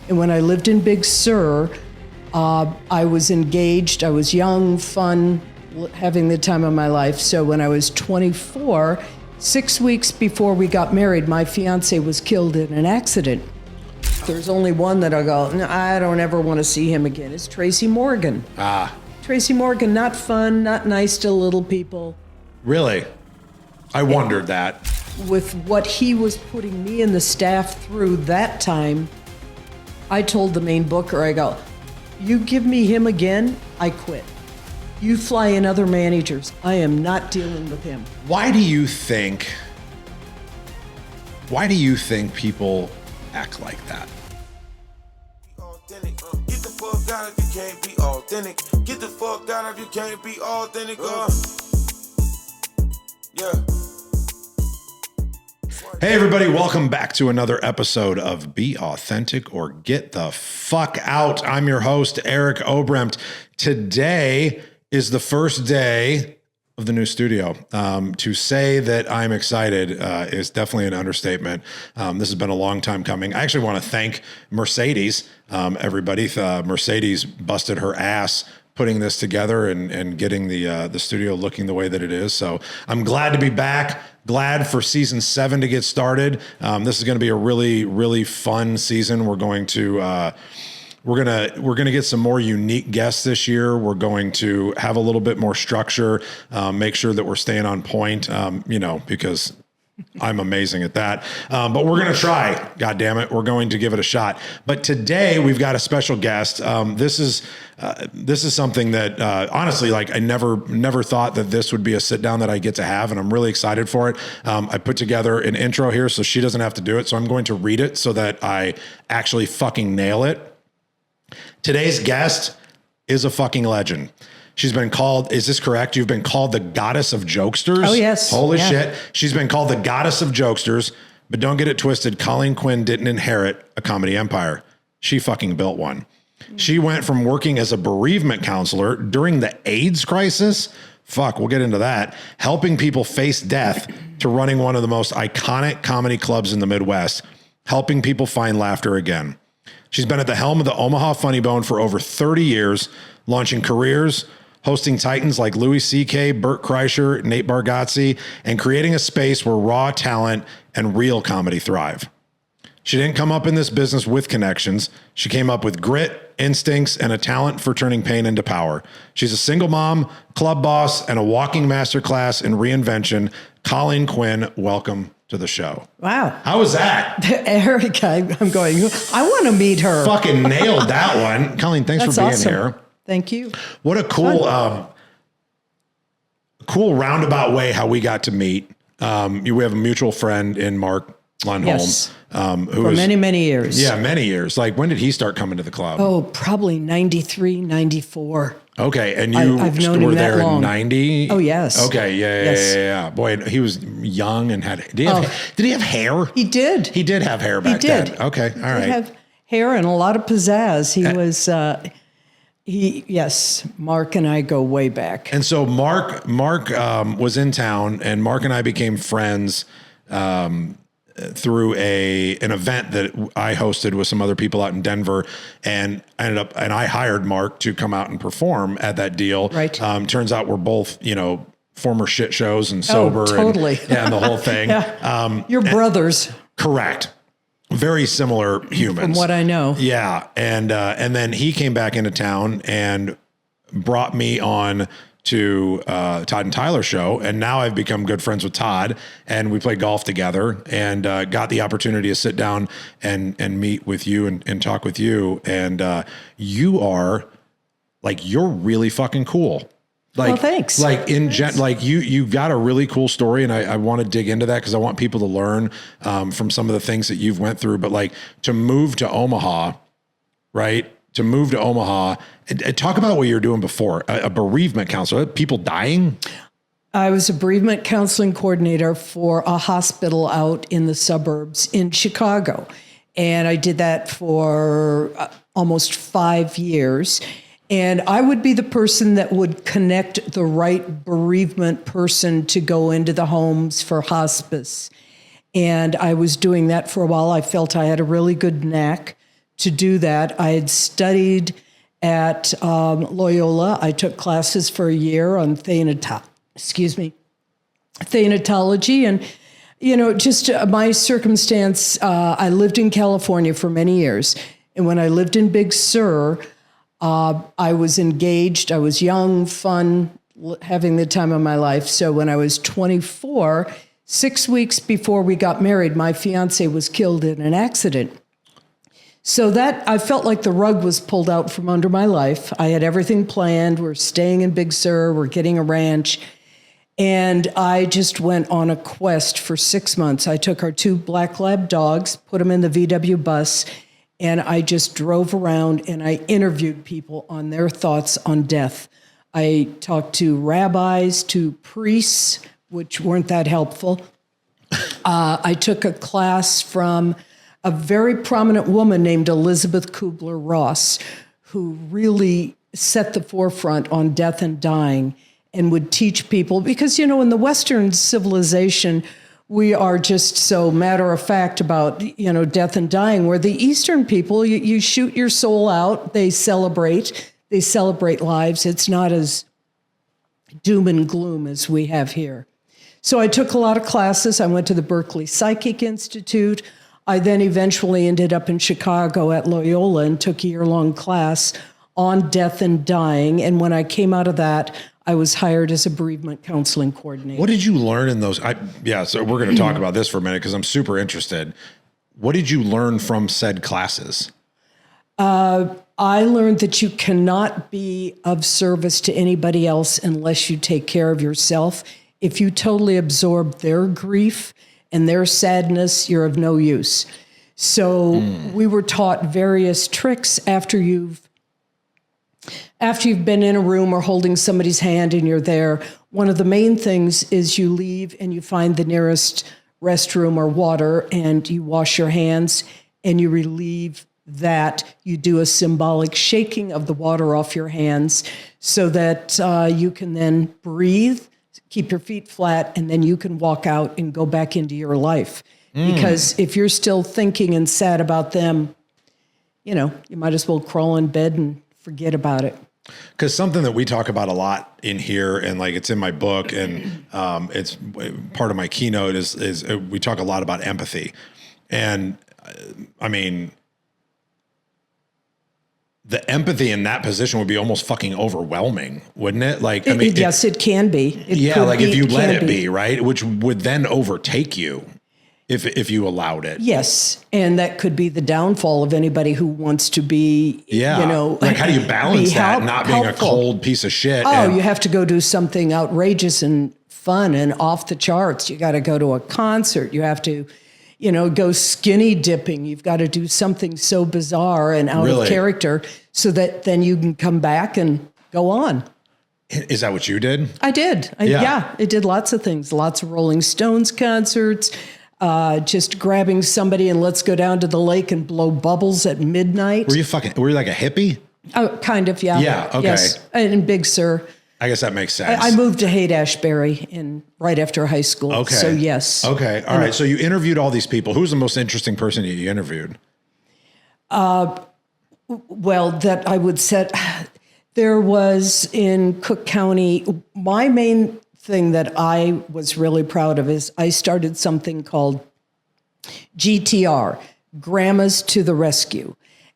And when I lived in Big Sur, I was engaged. I was young, fun, having the time of my life. So when I was 24, 6 weeks before we got married, my fiancé was killed in an accident. There's only one that I go, no, I don't ever want to see him again. It's Tracy Morgan. Tracy Morgan, not fun, not nice to little people. Really? I wondered that. With what he was putting me and the staff through that time, I told the main booker, I go, you give me him again, I quit. You fly in other managers. I am not dealing with him. Why do you think people act like that? Get the fuck out if you can't be authentic. Get the fuck out if you can't be authentic. Yeah. Hey everybody, welcome back to another episode of Be Authentic or Get the Fuck Out. I'm your host, Eric Obremt. Today is the first day of the new studio. To say that I'm excited is definitely an understatement. This has been a long time coming. I actually want to thank Mercedes, everybody. Mercedes busted her ass putting this together and getting the studio looking the way that it is. So I'm glad to be back. Glad for season 7 to get started. This is going to be a really, really fun season. We're going to get some more unique guests this year. We're going to have a little bit more structure, make sure that we're staying on point, because I'm amazing at that. But we're going to try, God damn it. We're going to give it a shot. But today we've got a special guest. This is something that, honestly, like I never thought that this would be a sit down that I get to have. And I'm really excited for it. I put together an intro here so she doesn't have to do it. So I'm going to read it so that I actually fucking nail it. Today's guest is a fucking legend. She's been called, is this correct? You've been called the goddess of jokesters? Oh, yes. Holy shit. She's been called the goddess of jokesters, but don't get it twisted. Colleen Quinn didn't inherit a comedy empire. She fucking built one. She went from working as a bereavement counselor during the AIDS crisis, we'll get into that, helping people face death, to running one of the most iconic comedy clubs in the Midwest, helping people find laughter again. She's been at the helm of the Omaha Funny Bone for over 30 years, launching careers, hosting titans like Louis C.K., Burt Kreischer, Nate Bargatze, and creating a space where raw talent and real comedy thrive. She didn't come up in this business with connections. She came up with grit, instincts, and a talent for turning pain into power. She's a single mom, club boss, and a walking masterclass in reinvention. Colleen Quinn, welcome to the show. Wow. How was that? Eric, I'm going, I want to meet her. Fucking nailed that one. Colleen, thanks for being awesome. here. Thank you. What a cool roundabout way how we got to meet. We have a mutual friend in Mark Lundholm. Yes. Who for many, many years. Yeah, many years. Like, when did he start coming to the club? Oh, probably 93, 94. Okay, and you I've known were him that there long. in 90? Oh, yes. Okay, yeah. Boy, he was young and had, did he have hair? He did. He did have hair back then. Okay, all right. He had hair and a lot of pizzazz. He was... Yes, Mark and I go way back. And so Mark was in town, and Mark and I became friends through an event that I hosted with some other people out in Denver, and I hired Mark to come out and perform at that deal. Right. Turns out we're both, former shit shows and sober. Oh, totally. And the whole thing. Yeah. You're brothers. Correct. Very similar humans. From what I know. Yeah. And then he came back into town and brought me on to Todd and Tyler show. And now I've become good friends with Todd, and we play golf together, and got the opportunity to sit down and meet with you and talk with you. And you're really fucking cool. Well, thanks. Like you've got a really cool story, and I want to dig into that because I want people to learn from some of the things that you've went through. But like, to move to Omaha, right? To move to Omaha, and talk about what you were doing before, a bereavement counselor, people dying. I was a bereavement counseling coordinator for a hospital out in the suburbs in Chicago. And I did that for almost 5 years. And I would be the person that would connect the right bereavement person to go into the homes for hospice. And I was doing that for a while. I felt I had a really good knack to do that. I had studied at Loyola. I took classes for a year on thanatology. And, just my circumstance, I lived in California for many years. And when I lived in Big Sur, I was engaged. I was young, fun, having the time of my life. So when I was 24, 6 weeks before we got married, my fiancé was killed in an accident. So that I felt like the rug was pulled out from under my life. I had everything planned. We're staying in Big Sur. We're getting a ranch. And I just went on a quest for 6 months. I took our 2 black lab dogs, put them in the VW bus, and I just drove around and I interviewed people on their thoughts on death. I talked to rabbis, to priests, which weren't that helpful. I took a class from a very prominent woman named Elizabeth Kubler-Ross, who really set the forefront on death and dying and would teach people. Because, in the Western civilization, we are just so matter of fact about, death and dying, where the Eastern people, you shoot your soul out, they celebrate lives. It's not as doom and gloom as we have here. So I took a lot of classes. I went to the Berkeley Psychic Institute. I then eventually ended up in Chicago at Loyola and took a year-long class on death and dying. And when I came out of that, I was hired as a bereavement counseling coordinator. What did you learn in those? So we're going to talk about this for a minute because I'm super interested. What did you learn from said classes? I learned that you cannot be of service to anybody else unless you take care of yourself. If you totally absorb their grief and their sadness, you're of no use. So we were taught various tricks after you've been in a room or holding somebody's hand and you're there. One of the main things is you leave and you find the nearest restroom or water and you wash your hands and you relieve that. You do a symbolic shaking of the water off your hands so that you can then breathe, keep your feet flat, and then you can walk out and go back into your life. Because if you're still thinking and sad about them, you might as well crawl in bed and forget about it. Because something that we talk about a lot in here, and like it's in my book, and it's part of my keynote is we talk a lot about empathy, and I mean, the empathy in that position would be almost fucking overwhelming, wouldn't it? Like, I mean, yes, it can be. If you let it be, right, which would then overtake you. If you allowed it. Yes. And that could be the downfall of anybody who wants to be, like how do you balance that not being helpful. A cold piece of shit? You have to go do something outrageous and fun and off the charts. You got to go to a concert. You have to, go skinny dipping. You've got to do something so bizarre and out of character so that then you can come back and go on. Is that what you did? I did. I did lots of things, lots of Rolling Stones concerts. Just grabbing somebody and let's go down to the lake and blow bubbles at midnight. Were you like a hippie? Oh, kind of, yeah. Yeah, okay. Yes, in Big Sur. I guess that makes sense. I moved to Haight-Ashbury right after high school. Okay. So yes. Okay. All right. So you interviewed all these people. Who was the most interesting person you interviewed? Well, that I would say, there was in Cook County, my main thing that I was really proud of is I started something called GTR, Grandmas to the Rescue.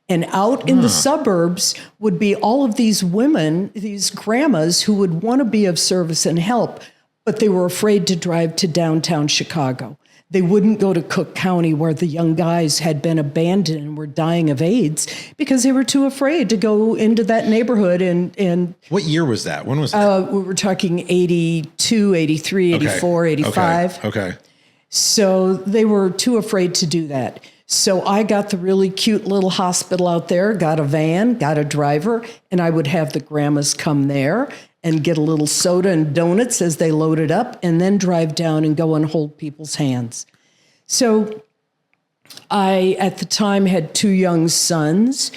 And out in the suburbs would be all of these women, these grandmas who would want to be of service and help, but they were afraid to drive to downtown Chicago. They wouldn't go to Cook County where the young guys had been abandoned and were dying of AIDS because they were too afraid to go into that neighborhood. And what year was that? When was that? We were talking 82, 83, 84, 85. Okay. So they were too afraid to do that. So I got the really cute little hospital out there, got a van, got a driver, and I would have the grandmas come there and get a little soda and donuts as they loaded up, and then drive down and go and hold people's hands. So I, at the time, had 2 young sons,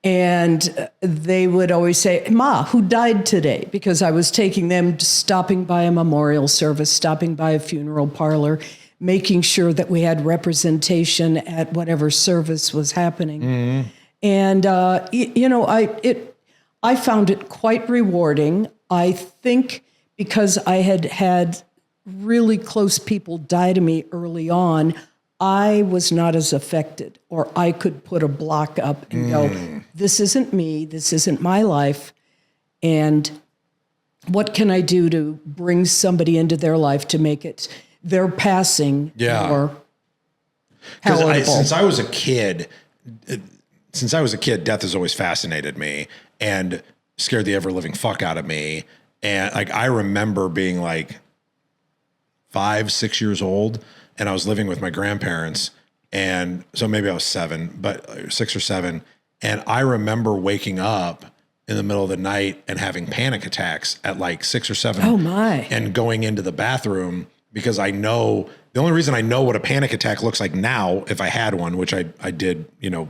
and they would always say, "Ma, who died today?" Because I was taking them stopping by a memorial service, stopping by a funeral parlor, making sure that we had representation at whatever service was happening. Mm-hmm. And, I found it quite rewarding. I think because I had really close people die to me early on, I was not as affected, or I could put a block up and go, this isn't me, this isn't my life, and what can I do to bring somebody into their life to make it their passing more palatable? Since I was a kid, death has always fascinated me and scared the ever-living fuck out of me. And like, I remember being like 5, 6 years old, and I was living with my grandparents. And so maybe I was 7, but 6 or 7. And I remember waking up in the middle of the night and having panic attacks at like 6 or 7. Oh my. And going into the bathroom, because I know the only reason I know what a panic attack looks like now, if I had one, which I did,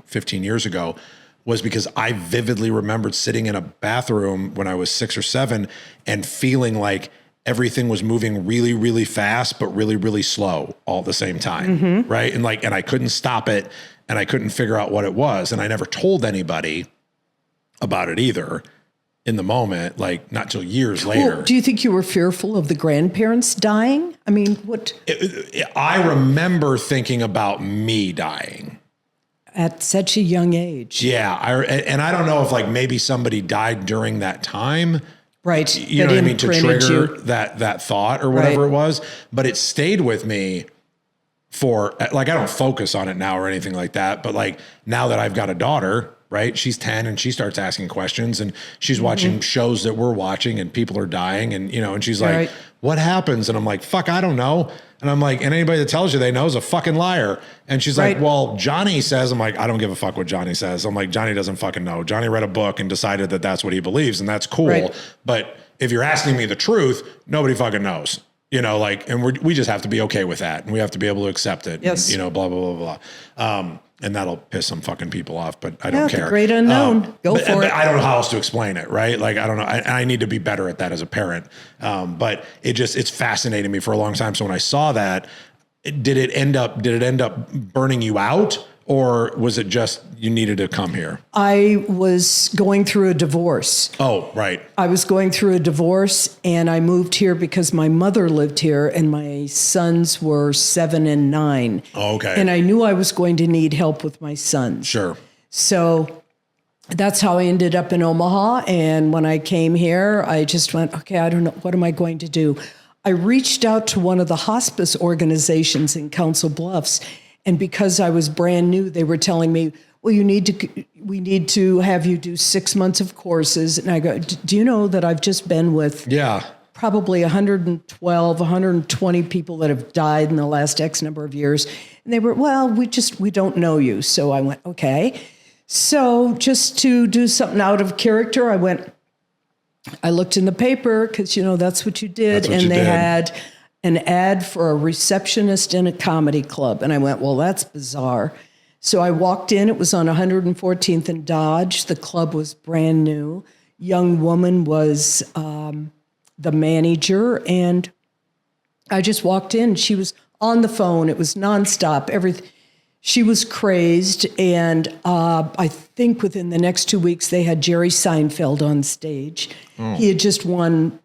15 years ago, was because I vividly remembered sitting in a bathroom when I was 6 or 7 and feeling like everything was moving really, really fast, but really, really slow all at the same time. Right. And I couldn't stop it, and I couldn't figure out what it was. And I never told anybody about it either in the moment, like not till years later. Well, do you think you were fearful of the grandparents dying? I mean, what? I remember thinking about me dying. At such a young age. Yeah. And I don't know if like maybe somebody died during that time. Right. You know what I mean? To trigger that thought or whatever it was. But it stayed with me for like, I don't focus on it now or anything like that. But like now that I've got a daughter, right? She's 10 and she starts asking questions, and she's watching shows that we're watching, and people are dying, and and she's like, what happens? And I'm like, fuck, I don't know. And I'm like, and anybody that tells you they know is a fucking liar. And she's like, well, Johnny says. I'm like, I don't give a fuck what Johnny says. I'm like, Johnny doesn't fucking know. Johnny read a book and decided that that's what he believes, and that's cool. But if you're asking me the truth, nobody fucking knows. And we just have to be okay with that, and we have to be able to accept it. Yes. And, blah, blah, blah, blah. And that'll piss some fucking people off, but I don't care. The great unknown. Go for it. I don't know how else to explain it, right? Like, I don't know. I need to be better at that as a parent. But it's fascinated me for a long time. So when I saw that, did it end up burning you out, or was it just you needed to come here? I was going through a divorce. Oh, right. I was going through a divorce, and I moved here because my mother lived here and my sons were 7 and 9. Oh, okay. And I knew I was going to need help with my sons. Sure. So that's how I ended up in Omaha. And when I came here, I just went, okay, I don't know. What am I going to do? I reached out to one of the hospice organizations in Council Bluffs. And because I was brand new, they were telling me, well, we need to have you do 6 months of courses. And I go, do you know that I've just been with probably 112, 120 people that have died in the last X number of years? And they were, well, we don't know you. So I went, okay. So just to do something out of character, I looked in the paper because, that's what you did. And they had an ad for a receptionist in a comedy club. And I went, well, that's bizarre. So I walked in. It was on 114th and Dodge. The club was brand new. Young woman was the manager. And I just walked in. She was on the phone. It was nonstop. Everything. She was crazed. And I think within the next 2 weeks, they had Jerry Seinfeld on stage. He had just won,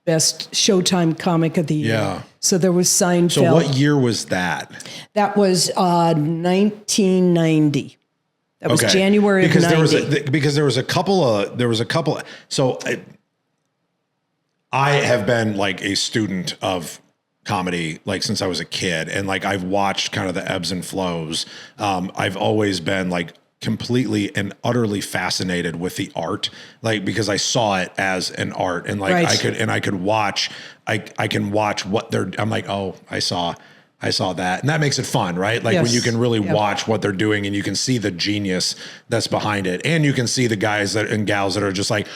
Best Showtime Comic of the Year. Yeah. So there was Seinfeld. So what year was that? That was 1990. That was January of 90. Because there was a couple. So I have been like a student of comedy, like since I was a kid, and like I've watched kind of the ebbs and flows. I've always been like completely and utterly fascinated with the art, like because I saw it as an art, and like I can watch what they're. I'm like, oh, I saw that, and that makes it fun, right? Like when you can really watch what they're doing, and you can see the genius that's behind it, and you can see the guys and gals that are just like,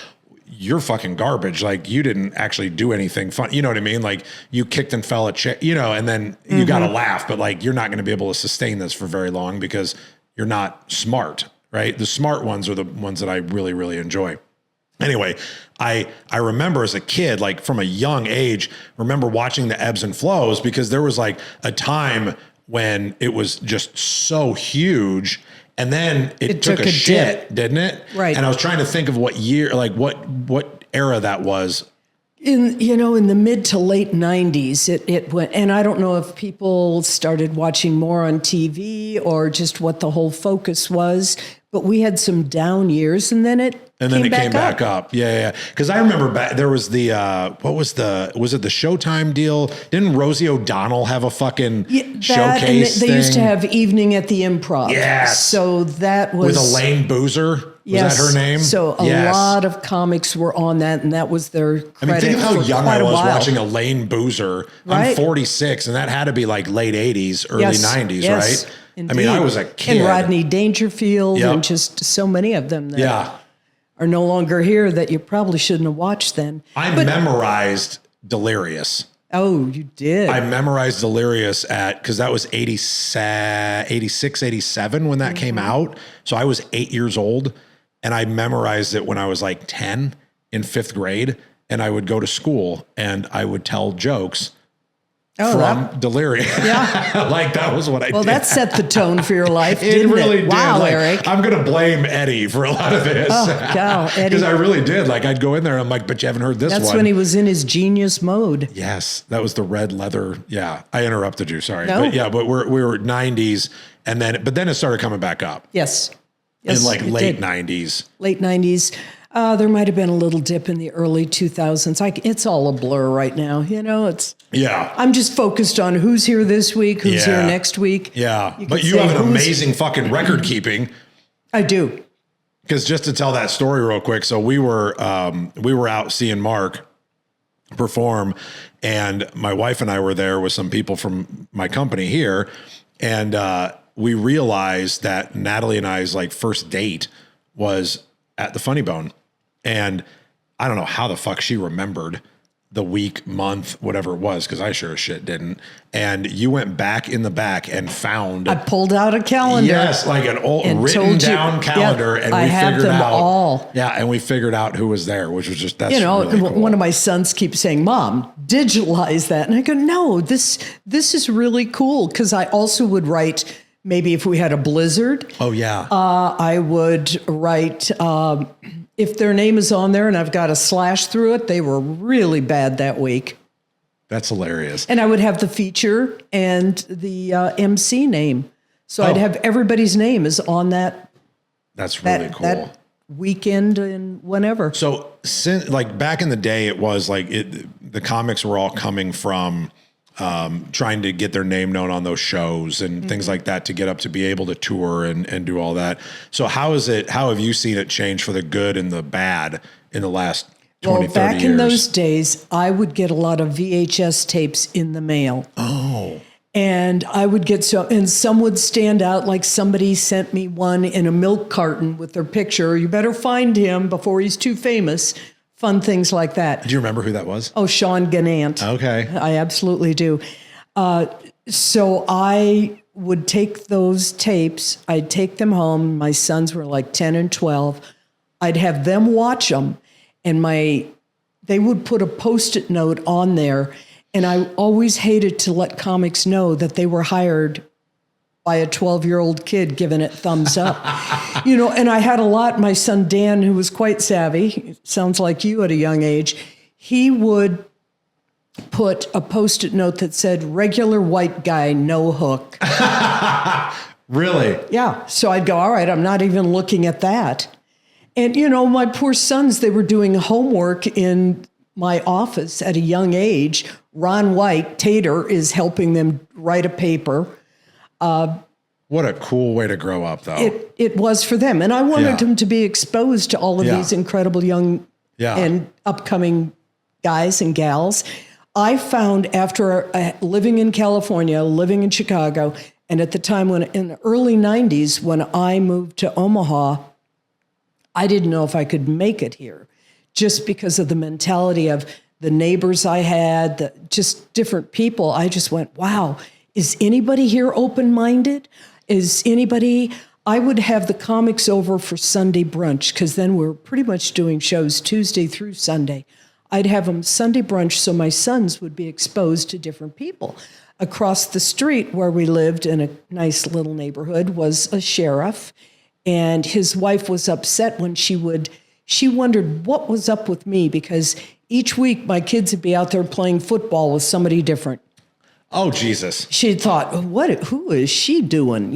you're fucking garbage. Like you didn't actually do anything fun. You know what I mean? Like you kicked and fell a chick, and then you got to laugh, but like, you're not going to be able to sustain this for very long because you're not smart, right? The smart ones are the ones that I really, really enjoy. Anyway, I remember as a kid, like from a young age, remember watching the ebbs and flows, because there was like a time when it was just so huge And then it took a shit, didn't it? Right. And I was trying to think of what year, like what era that was. In the mid to late 90s, it went, and I don't know if people started watching more on TV or just what the whole focus was, but we had some down years, and then it came back up. Yeah. Because I remember there was the was it the Showtime deal? Didn't Rosie O'Donnell have a fucking showcase? And they used to have Evening at the Improv. Yes. So that was with Elaine Boozer. Was that her name? So a lot of comics were on that, and that was their credit. I mean, think of how young I was while. watching Elaine Boozer. Right. I'm 46, and that had to be like late 80s, early 90s, yes, right? Indeed. I mean, I was a kid. And Rodney Dangerfield and just so many of them that are no longer here that you probably shouldn't have watched then. I memorized Delirious. Oh, you did? I memorized Delirious because that was 86, 87 when that came out. So I was 8 years old. And I memorized it when I was like 10 in 5th grade. And I would go to school and I would tell jokes from Delirious. Yeah. Like that was what I did. Well, that set the tone for your life, It didn't really it? did. Wow, like, Eric. I'm going to blame Eddie for a lot of this. Oh, God, Eddie. Because I really did. Like I'd go in there and I'm like, but you haven't heard this one. That's when he was in his genius mode. Yes. That was the red leather. Yeah. I interrupted you. Sorry. No. But yeah, but we were 90s. But then it started coming back up. Yes. In like late did. 90s. Late 90s. There might have been a little dip in the early 2000s. It's all a blur right now. I'm just focused on who's here this week, who's here next week. Yeah. But you have an amazing fucking record keeping. I do. Because just to tell that story real quick. So we were out seeing Mark perform, and my wife and I were there with some people from my company here. And, we realized that Natalie and I's like first date was at the Funny Bone. And I don't know how the fuck she remembered the week, month, whatever it was, because I sure as shit didn't. And you went back in the back and found. I pulled out a calendar. Yes, like an old written down calendar. And we figured out all. Yeah, and we figured out who was there, which was just, that's really cool. One of my sons keeps saying, Mom, digitalize that. And I go, no, this is really cool. Because I also would write, maybe if we had a blizzard. Oh, yeah. I would write, if their name is on there and I've got a slash through it, they were really bad that week. That's hilarious. And I would have the feature and the MC name. So I'd have everybody's name is on that. That's really cool. That weekend and whenever. So since like back in the day, it was like the comics were all coming from trying to get their name known on those shows and things like that to get up to be able to tour and do all that. So how have you seen it change for the good and the bad in the last 20, 30 years? Back in those days, I would get a lot of VHS tapes in the mail. Oh. And I would get and some would stand out, like somebody sent me one in a milk carton with their picture. You better find him before he's too famous. Fun things like that. Do you remember who that was? Oh, Sean Gannant. Okay. I absolutely do. So I would take those tapes. I'd take them home. My sons were like 10 and 12. I'd have them watch them. And they would put a Post-it note on there. And I always hated to let comics know that they were hired by a 12-year-old kid giving it thumbs up. And I had a lot. My son Dan, who was quite savvy, sounds like you at a young age, he would put a Post-it note that said, regular white guy, no hook. Really? Yeah. So I'd go, all right, I'm not even looking at that. And, my poor sons, they were doing homework in my office at a young age. Ron White, Tater, is helping them write a paper. What a cool way to grow up, though. It was for them. And I wanted them to be exposed to all of these incredible young and upcoming guys and gals. I found after living in California, living in Chicago, and at the time in the early 90s, when I moved to Omaha, I didn't know if I could make it here just because of the mentality of the neighbors I had, just different people. I just went, wow, is anybody here open-minded? I would have the comics over for Sunday brunch because then we're pretty much doing shows Tuesday through Sunday. I'd have them Sunday brunch so my sons would be exposed to different people. across the street where we lived in a nice little neighborhood was a sheriff. And his wife was upset when she wondered what was up with me, because each week my kids would be out there playing football with somebody different. Oh, Jesus. She thought, who is she doing?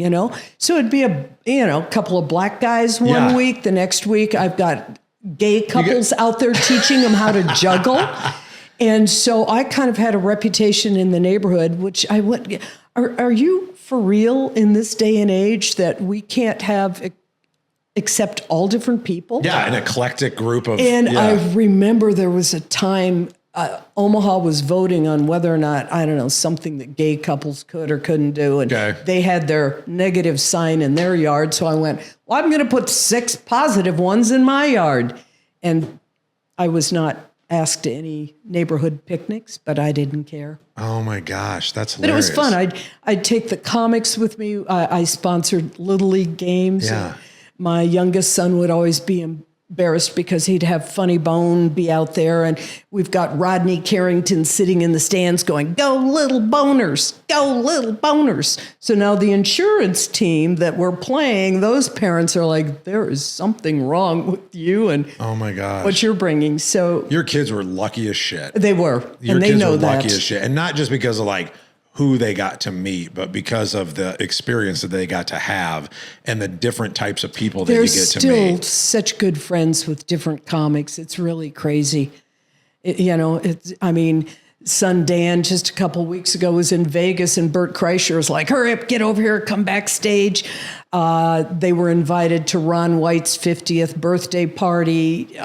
So it'd be a couple of black guys one week. The next week I've got gay couples out there teaching them how to juggle. And so I kind of had a reputation in the neighborhood, which I went, are you for real in this day and age that we can't accept all different people? Yeah, an eclectic group of... And I remember there was a time Omaha was voting on whether or not, I don't know, something that gay couples could or couldn't do. And they had their negative sign in their yard. So I went, well, I'm going to put 6 positive ones in my yard. And I was not asked to any neighborhood picnics, but I didn't care. Oh my gosh, that's hilarious. But it was fun. I'd take the comics with me. I sponsored Little League games. Yeah. My youngest son would always be embarrassed because he'd have Funny Bone be out there, and we've got Rodney Carrington sitting in the stands going, "Go little boners, go little boners." So now the insurance team that we're playing, those parents are like, there is something wrong with you and oh my gosh, what you're bringing. So your kids were lucky as shit. They were, your and they kids know were that. lucky as shit, and not just because of like who they got to meet, but because of the experience that they got to have and the different types of people that you get to meet. They're still such good friends with different comics. It's really crazy. Son Dan just a couple weeks ago was in Vegas, and Bert Kreischer was like, "Hurry up, get over here, come backstage." They were invited to Ron White's 50th birthday party.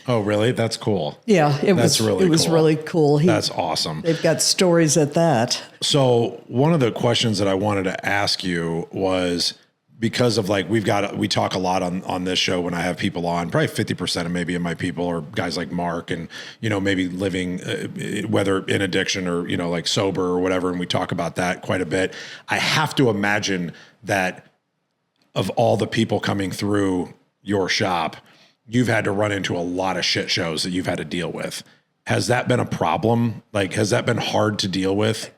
Oh, really? That's cool. Yeah, it was really cool. That's awesome. They've got stories at that. So one of the questions that I wanted to ask you was, because of like, we talk a lot on this show when I have people on, probably 50% of maybe of my people are guys like Mark and, maybe living, whether in addiction or, like sober or whatever. And we talk about that quite a bit. I have to imagine that of all the people coming through your shop, you've had to run into a lot of shit shows that you've had to deal with. Has that been a problem? Like, has that been hard to deal with?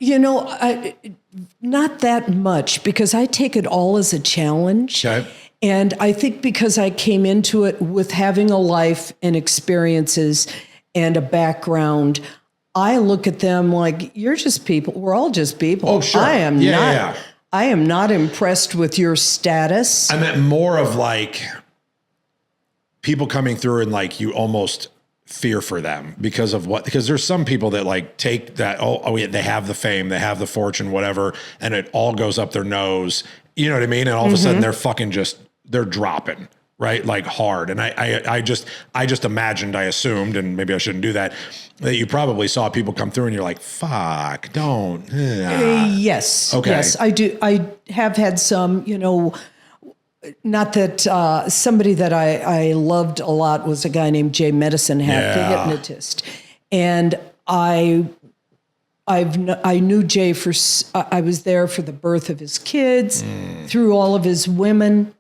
Not that much, because I take it all as a challenge. Okay. And I think because I came into it with having a life and experiences and a background, I look at them like, you're just people. We're all just people. Oh, sure. I am not impressed with your status. I meant more of like people coming through and like you almost fear for them because there's some people that like take that, they have the fame, they have the fortune, whatever, and it all goes up their nose. You know what I mean? And all of a sudden they're fucking they're dropping, right? Like hard. And I just imagined, I assumed, and maybe I shouldn't do that you probably saw people come through and you're like, fuck, don't. Yes. Okay. Yes, I do. I have had some, not that somebody that I loved a lot was a guy named Jay Medicine Hat, the hypnotist. And I knew Jay I was there for the birth of his kids, through all of his women,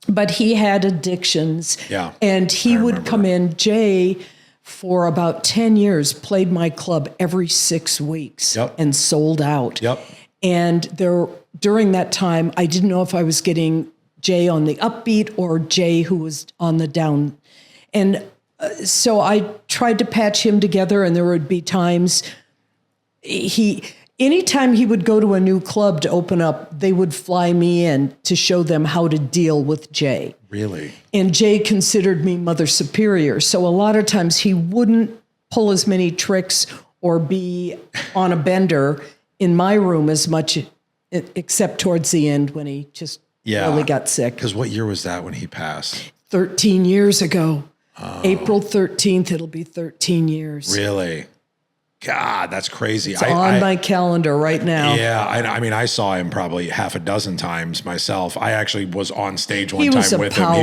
but he had addictions. Yeah. And he would come in, Jay, for about 10 years, played my club every 6 weeks and sold out. Yep. And during that time, I didn't know if I was getting Jay on the upbeat or Jay who was on the down. And so I tried to patch him together, and there would be times anytime he would go to a new club to open up, they would fly me in to show them how to deal with Jay. Really? And Jay considered me Mother Superior. So a lot of times he wouldn't pull as many tricks or be on a bender in my room as much, except towards the end when he just really got sick. Because what year was that when he passed? 13 years ago. April 13th, it'll be 13 years. Really? God, that's crazy. It's on my calendar right now. Yeah, I mean, I saw him probably half a dozen times myself. I actually was on stage one time with him.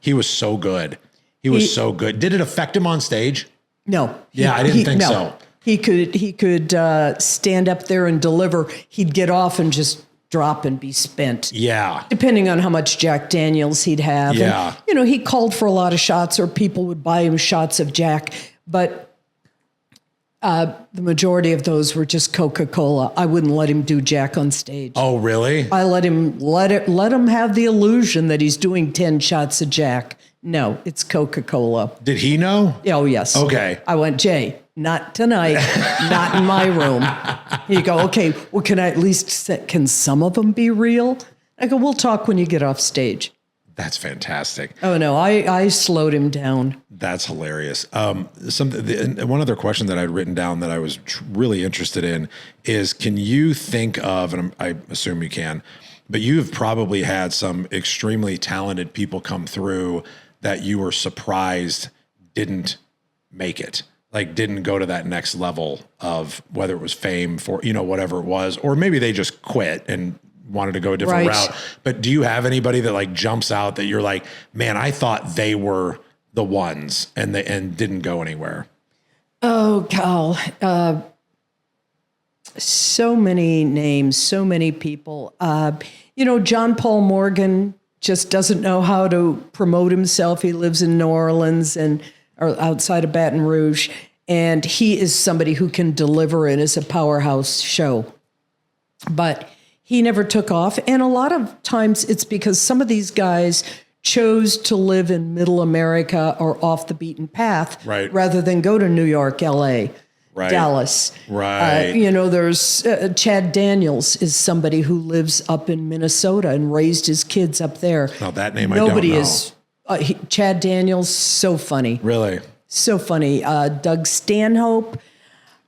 He was so good. He was so good. Did it affect him on stage? No. Yeah, I didn't think so. He could stand up there and deliver. He'd get off and just drop and be spent. Yeah. Depending on how much Jack Daniels he'd have. Yeah. And, he called for a lot of shots, or people would buy him shots of Jack. But The majority of those were just Coca-Cola. I wouldn't let him do Jack on stage. Oh, really? I let him have the illusion that he's doing 10 shots of Jack. No, it's Coca-Cola. Did he know? Oh, yes. Okay. I went, Jay, not tonight, not in my room. You go, okay, well, can I at least, can some of them be real? I go, we'll talk when you get off stage. That's fantastic. Oh, no, I slowed him down. That's hilarious. One other question that I'd written down that I was really interested in is, can you think of, and I assume you can, but you've probably had some extremely talented people come through that you were surprised didn't make it, like didn't go to that next level of whether it was fame for, whatever it was, or maybe they just quit and wanted to go a different route. But do you have anybody that like jumps out that you're like, man, I thought they were the ones and didn't go anywhere? Oh, Cal, so many names, so many people. John Paul Morgan just doesn't know how to promote himself. He lives in New Orleans or outside of Baton Rouge, and he is somebody who can deliver it as a powerhouse show. But he never took off. And a lot of times it's because some of these guys chose to live in middle America or off the beaten path rather than go to New York, LA, Dallas. Right. There's Chad Daniels is somebody who lives up in Minnesota and raised his kids up there. Now that name Nobody I don't know. Chad Daniels, so funny. Really? So funny. Doug Stanhope.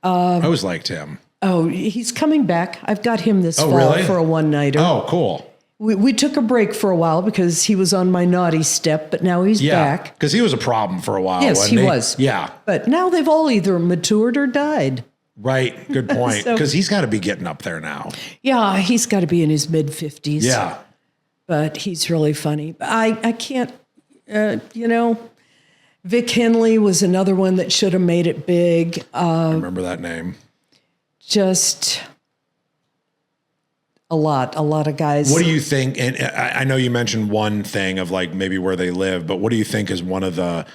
I always liked him. Oh, he's coming back. I've got him this fall for a one-nighter. Oh, cool. We took a break for a while because he was on my naughty step, but now he's back. Because he was a problem for a while. Yes, he was. Yeah. But now they've all either matured or died. Right. Good point. Because he's got to be getting up there now. Yeah, he's got to be in his mid-50s. Yeah. But he's really funny. I can't, Vic Henley was another one that should have made it big. I remember that name. Just a lot of guys. What do you think? And I know you mentioned one thing of like maybe where they live, but what do you think is one of the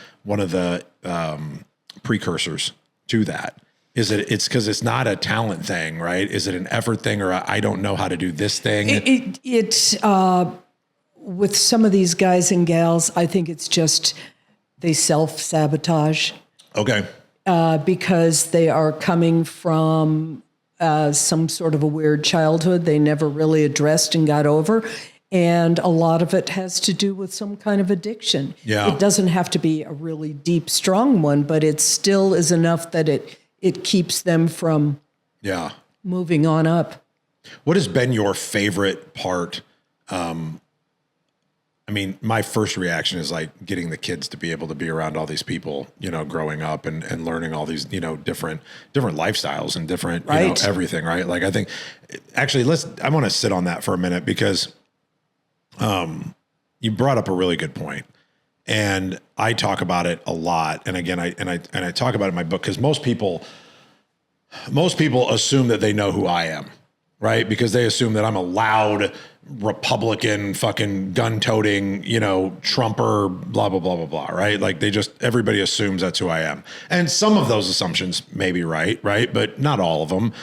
precursors to that? It's because it's not a talent thing, right? Is it an effort thing, or I don't know how to do this thing? It's with some of these guys and gals, I think it's just they self-sabotage. Okay. Because they are coming from some sort of a weird childhood they never really addressed and got over. And a lot of it has to do with some kind of addiction. Yeah. It doesn't have to be a really deep, strong one, but it still is enough that it keeps them from moving on up. What has been your favorite part? My first reaction is like getting the kids to be able to be around all these people, growing up and learning all these, different lifestyles and different, everything, right? Like, I think actually I want to sit on that for a minute because, you brought up a really good point, and I talk about it a lot. And again, I talk about it in my book because most people assume that they know who I am, right? Because they assume that I'm a loud Republican, fucking gun-toting, Trumper, blah, blah, blah, blah, blah, right? Like everybody assumes that's who I am. And some of those assumptions may be right? But not all of them.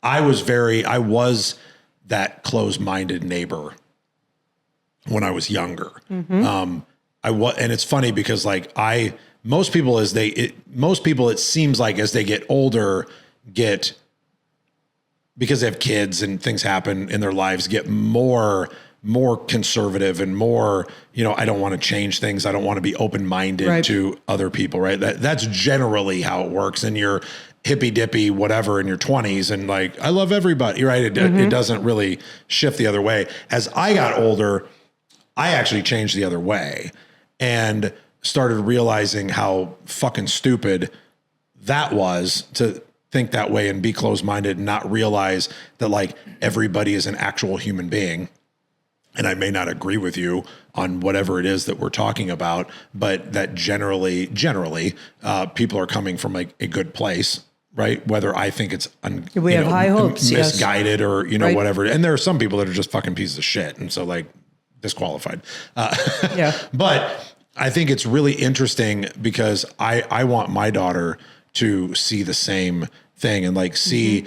I was that closed-minded neighbor when I was younger. Mm-hmm. And it's funny because like most people, it seems like as they get older, because they have kids and things happen in their lives, get more conservative and more, I don't want to change things. I don't want to be open-minded to other people, right? That's generally how it works. And you're hippy dippy, whatever, in your 20s. And like, I love everybody, right? It doesn't really shift the other way. As I got older, I actually changed the other way and started realizing how fucking stupid that was to think that way and be closed-minded and not realize that like everybody is an actual human being. And I may not agree with you on whatever it is that we're talking about, but that generally, people are coming from like a good place, right? Whether I think it's we have high hopes, misguided or whatever. And there are some people that are just fucking pieces of shit, and so like disqualified. But I think it's really interesting because I want my daughter to see the same thing and like see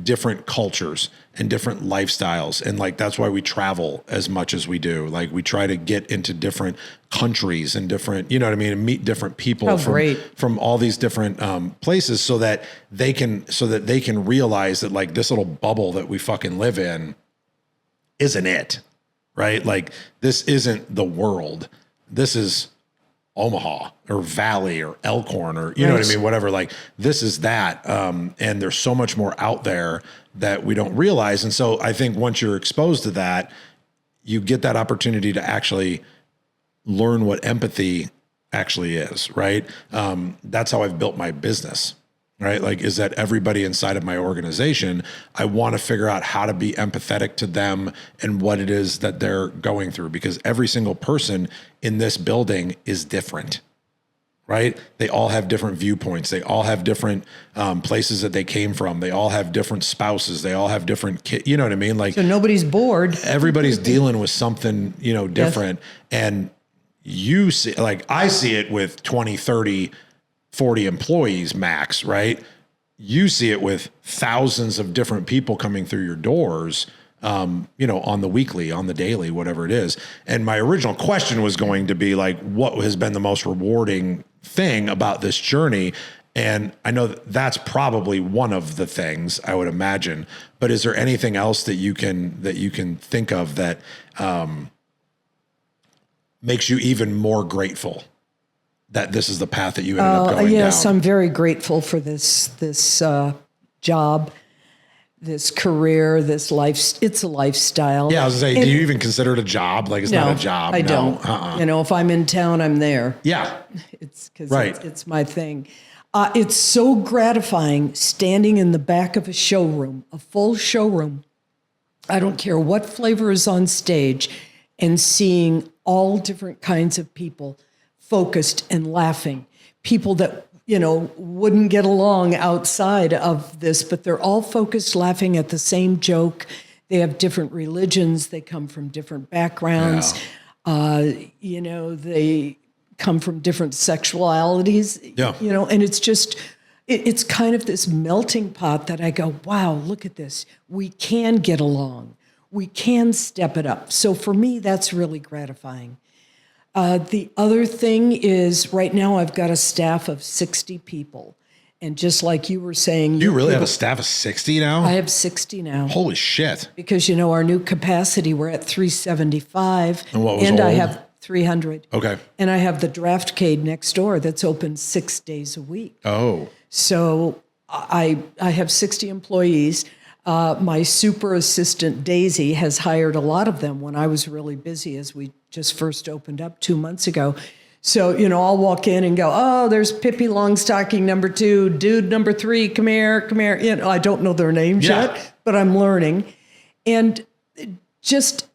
different cultures and different lifestyles. And like, that's why we travel as much as we do. Like we try to get into different countries and different, you know what I mean? And meet different people from all these different places so that they can realize that like this little bubble that we fucking live in isn't it, right? Like this isn't the world. This is Omaha or Valley or Elkhorn or, you know what I mean? Whatever, like this is that. And there's so much more out there that we don't realize. And so I think once you're exposed to that, you get that opportunity to actually learn what empathy actually is, right? That's how I've built my business, right? Like, is that everybody inside of my organization, I want to figure out how to be empathetic to them and what it is that they're going through, because every single person in this building is different, right? They all have different viewpoints. They all have different places that they came from. They all have different spouses. They all have different kids. You know what I mean? Like, so nobody's bored. Everybody's dealing with something, you know, different. Yes. And you see, like I see it with 20, 30, 40 employees max, right? You see it with thousands of different people coming through your doors, you know, on the weekly, on the daily, whatever it is. And my original question was going to be like, what has been the most rewarding thing about this journey? And I know that's probably one of the things I would imagine, but is there anything else that you can think of that, makes you even more grateful that this is the path that you ended up going down? Yes, I'm very grateful for this job, this career, this life. It's a lifestyle. Yeah, I was gonna say, do you even consider it a job? Like it's not a job. I don't. You know, if I'm in town, I'm there. Yeah. It's because it's my thing. It's so gratifying standing in the back of a showroom, a full showroom. I don't care what flavor is on stage, and seeing all different kinds of people focused and laughing, people that, you know, wouldn't get along outside of this, but they're all focused, laughing at the same joke. They have different religions. They come from different backgrounds. Yeah. You know, they come from different sexualities, you know, and it's just, it's kind of this melting pot that I go, wow, look at this. We can get along. We can step it up. So for me, that's really gratifying. The other thing is right now I've got a staff of 60 people. And just like you were saying. You really have a staff of 60 now? I have 60 now. Holy shit. Because, you know, our new capacity, we're at 375. And what was old? I have 300. Okay. And I have the Draftcade next door that's open 6 days a week. Oh. So I have 60 employees. My super assistant, Daisy, has hired a lot of them when I was really busy, as we just first opened up 2 months ago. So, you know, I'll walk in and go, oh, there's Pippi Longstocking number 2, dude number 3, come here. You know, I don't know their names yet, but I'm learning. And just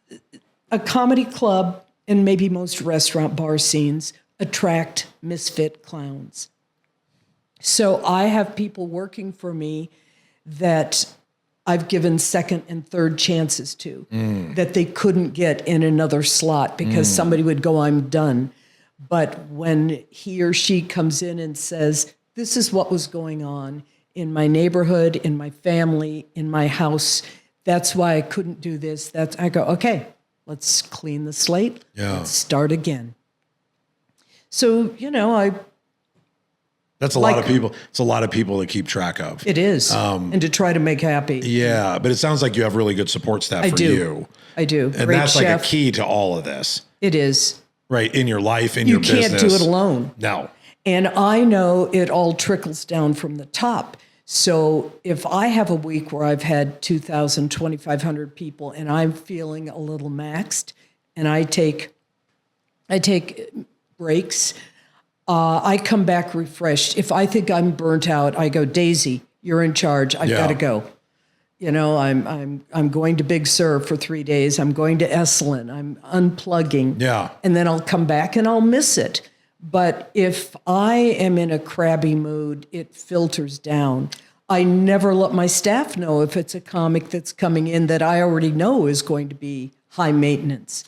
a comedy club and maybe most restaurant bar scenes attract misfit clowns. So I have people working for me that I've given second and third chances to, that they couldn't get in another slot because somebody would go, I'm done. But when he or she comes in and says, this is what was going on in my neighborhood, in my family, in my house, that's why I couldn't do this. I go, okay, let's clean the slate. Yeah. Let's start again. So, you know, that's a lot of people. It's a lot of people to keep track of. It is. And to try to make happy. Yeah. But it sounds like you have really good support staff for you. I do. And Great that's chef. like a key to all of this. It is. Right. In your life, in your business. You can't do it alone. No. And I know it all trickles down from the top. So if I have a week where I've had 2,000, 2,500 people and I'm feeling a little maxed and I take breaks, I come back refreshed. If I think I'm burnt out, I go, Daisy, you're in charge. I've got to go. You know, I'm going to Big Sur for 3 days. I'm going to Esalen. I'm unplugging. Yeah. And then I'll come back and I'll miss it. But if I am in a crabby mood, it filters down. I never let my staff know if it's a comic that's coming in that I already know is going to be high maintenance.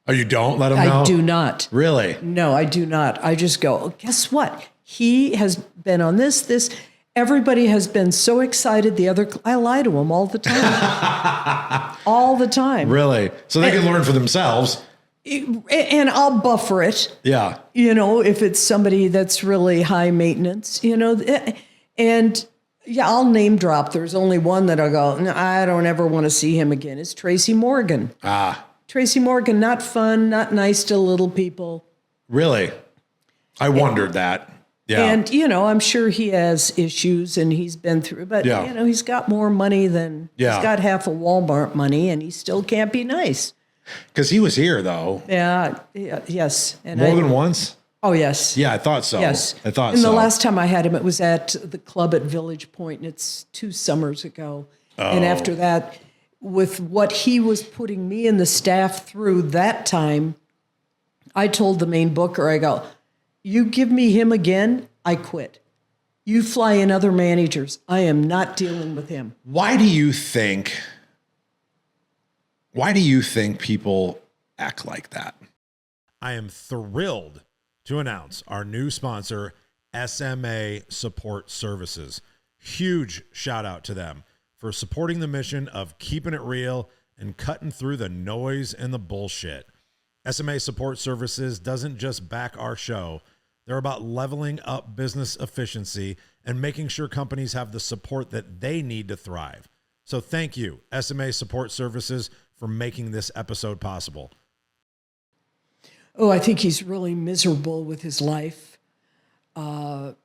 Oh, you don't let him know? I do not. Really? No, I do not. I just go, oh, guess what? He has been on this. Everybody has been so excited. I lie to them all the time. All the time. Really? So they can learn for themselves. And I'll buffer it. Yeah. If it's somebody that's really high maintenance, and yeah, I'll name drop. There's only one that I'll go, no, I don't ever want to see him again. It's Tracy Morgan. Tracy Morgan, not fun, not nice to little people. Really? I wondered that. Yeah. And, I'm sure he has issues and he's been through, but, he's got more money than, he's got half of Walmart money and he still can't be nice. Because he was here, though. Yeah, yes. And More than once? Oh, yes. Yeah, I thought so. Yes. I thought and so. And the last time I had him, it was at the club at Village Point, and it's 2 summers ago. Oh. And after that, with what he was putting me and the staff through that time, I told the main booker, I go, you give me him again, I quit. You fly in other managers. I am not dealing with him. Why do you think people act like that? I am thrilled to announce our new sponsor, SMA Support Services. Huge shout out to them for supporting the mission of keeping it real and cutting through the noise and the bullshit. SMA Support Services doesn't just back our show. They're about leveling up business efficiency and making sure companies have the support that they need to thrive. So thank you, SMA Support Services, for making this episode possible. Oh, I think he's really miserable with his life. And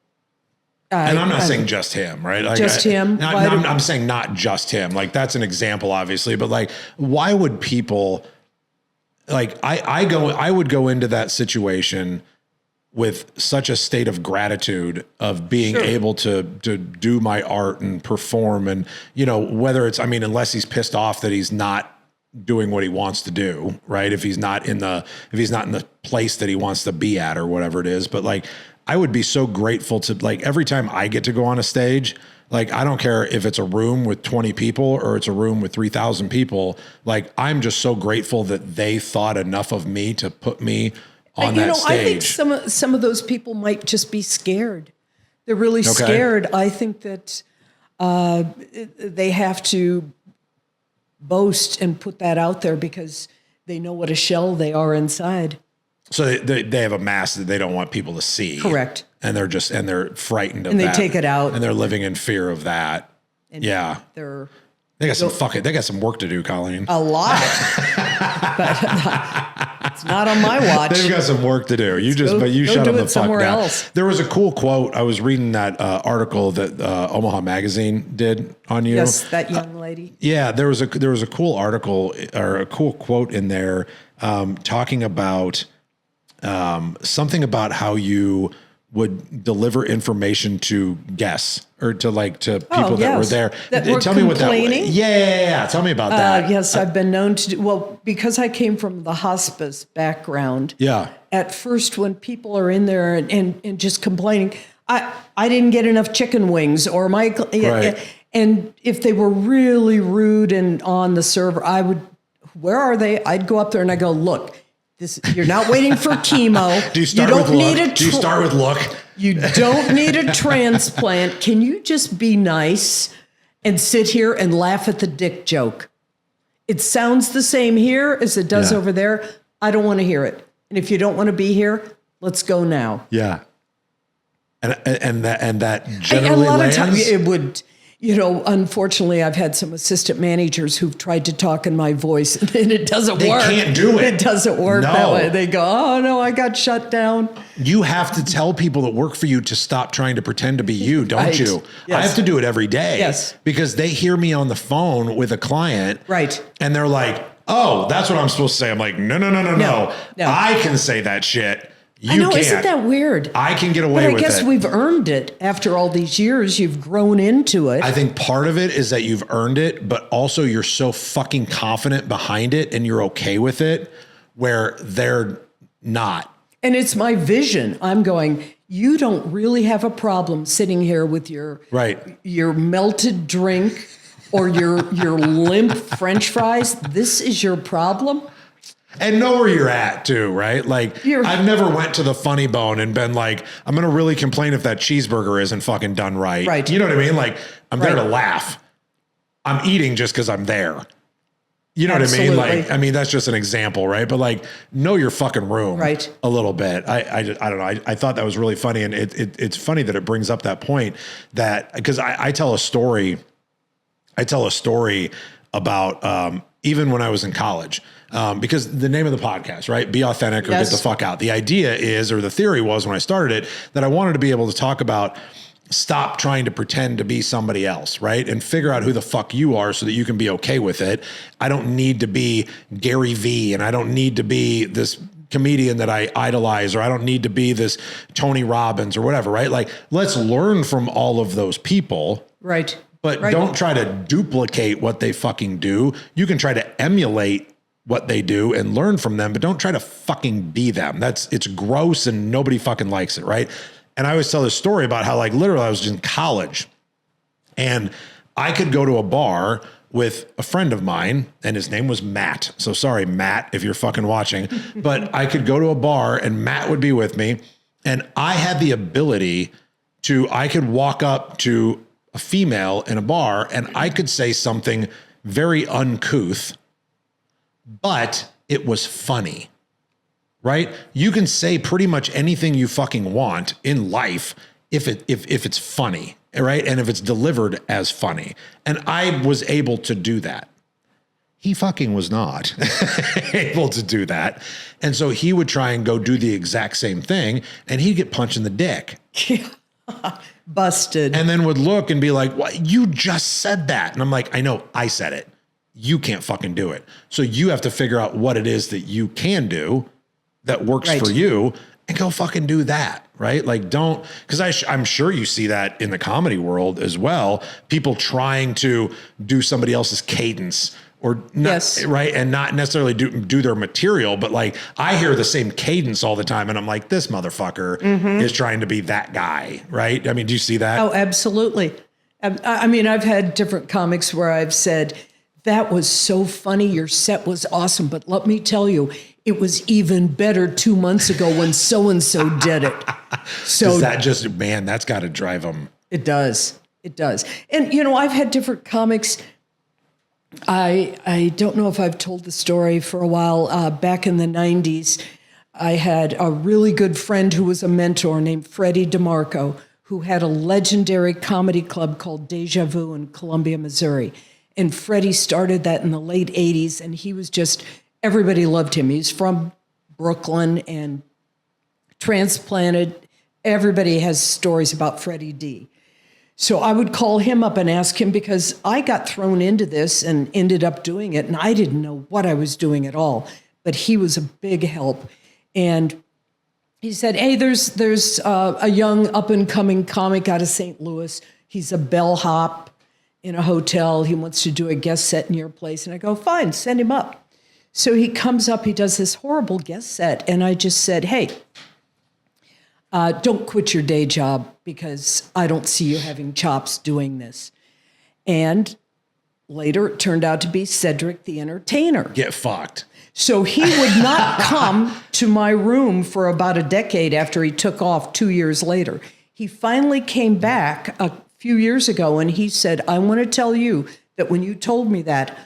I'm not saying just him, right? Like, just him. I'm saying not just him. Like, that's an example, obviously. But like, why would people like? I would go into that situation with such a state of gratitude of being able to do my art and perform, and whether it's, unless he's pissed off that he's not doing what he wants to do, right? If he's not in the place that he wants to be at or whatever it is. But like, I would be so grateful to, like, every time I get to go on a stage, like, I don't care if it's a room with 20 people or it's a room with 3,000 people. Like, I'm just so grateful that they thought enough of me to put me on that stage. I think some of those people might just be scared. They're really scared. I think that they have to boast and put that out there because they know what a shell they are inside. So they have a mask that they don't want people to see. Correct. And they're frightened of that. And they take it out. And they're living in fear of that. And yeah. They got some work to do, Colleen. A lot. But it's not on my watch. They've got some work to do. You shut them the fuck down. Else. There was a cool quote. I was reading that article that Omaha Magazine did on you. Yes, that young lady. Yeah, there was a cool article or a cool quote in there talking about something about how you would deliver information to guests or to people that were there. Tell me what that was. Yeah. Tell me about that. Yes, I've been known to do, well, because I came from the hospice background. Yeah. At first, when people are in there and just complaining, I didn't get enough chicken wings or and if they were really rude and on the server, where are they? I'd go up there and I go, look, you're not waiting for chemo. Do you start with look? You don't need a transplant. Can you just be nice and sit here and laugh at the dick joke? It sounds the same here as it does over there. I don't want to hear it. And if you don't want to be here, let's go now. Yeah. And that generally a lot lands. of times it would. Unfortunately, I've had some assistant managers who've tried to talk in my voice, and it doesn't work. They can't do it. It doesn't work that way. They go, oh, no, I got shut down. You have to tell people that work for you to stop trying to pretend to be you, don't you? Yes. I have to do it every day. Yes. Because they hear me on the phone with a client. Right. And they're like, oh, that's what I'm supposed to say. I'm like, no. I can say that shit. You I know, can't. Isn't that weird? I can get away with it. But I guess we've earned it after all these years. You've grown into it. I think part of it is that you've earned it, but also you're so fucking confident behind it and you're okay with it where they're not. And it's my vision. I'm going, you don't really have a problem sitting here with your melted drink or your limp French fries. This is your problem? And know where you're at too, right? Like I've never went to the Funny Bone and been like, I'm going to really complain if that cheeseburger isn't fucking done right. Right. You know what I mean? Like I'm there to laugh. I'm eating just because I'm there. You know Absolutely. what I mean? Like, I mean, that's just an example, right? But like, know your fucking room a little bit. I don't know. I thought that was really funny. And it's funny that it brings up that point that, because I tell a story about, even when I was in college, because the name of the podcast, right? Be authentic or get the fuck out. The idea is, or the theory was when I started it, that I wanted to be able to talk about stop trying to pretend to be somebody else, right? And figure out who the fuck you are so that you can be okay with it. I don't need to be Gary Vee, and I don't need to be this comedian that I idolize, or I don't need to be this Tony Robbins or whatever, right? Like, let's learn from all of those people. Right. But don't try to duplicate what they fucking do. You can try to emulate what they do and learn from them, but don't try to fucking be them. It's gross and nobody fucking likes it, right? And I always tell this story about how, like, literally I was in college and I could go to a bar with a friend of mine and his name was Matt. So sorry, Matt, if you're fucking watching, but I could go to a bar and Matt would be with me. And I had the ability I could walk up to a female in a bar and I could say something very uncouth, but it was funny, right? You can say pretty much anything you fucking want in life if it's funny, right? And if it's delivered as funny. And I was able to do that. He fucking was not able to do that. And so he would try and go do the exact same thing and he'd get punched in the dick. Busted. And then would look and be like, what? You just said that. And I'm like, I know, I said it. You can't fucking do it. So you have to figure out what it is that you can do that works for you and go fucking do that. Right. Like because I'm sure you see that in the comedy world as well. People trying to do somebody else's cadence or not, right. And not necessarily do their material, but like I hear the same cadence all the time and I'm like, this motherfucker is trying to be that guy. Right. I mean, do you see that? Oh, absolutely. I mean, I've had different comics where I've said, that was so funny. Your set was awesome. But let me tell you, it was even better 2 months ago when so-and-so did it. So does that just, man, that's got to drive them. It does. It does. And, you know, I've had different comics. I don't know if I've told the story for a while. Back in the 90s, I had a really good friend who was a mentor named Freddie DeMarco, who had a legendary comedy club called Deja Vu in Columbia, Missouri. And Freddie started that in the late 80s, and he was just, everybody loved him. He's from Brooklyn and transplanted. Everybody has stories about Freddie D. So I would call him up and ask him, because I got thrown into this and ended up doing it, and I didn't know what I was doing at all. But he was a big help. And he said, hey, there's a young up-and-coming comic out of St. Louis. He's a bellhop in a hotel. He wants to do a guest set in your place. And I go, fine, send him up. So he comes up, he does this horrible guest set. And I just said, hey, don't quit your day job because I don't see you having chops doing this. And later it turned out to be Cedric the Entertainer. Get fucked. So he would not come to my room for about a decade after he took off 2 years later. He finally came back a few years ago and he said, I want to tell you that when you told me that,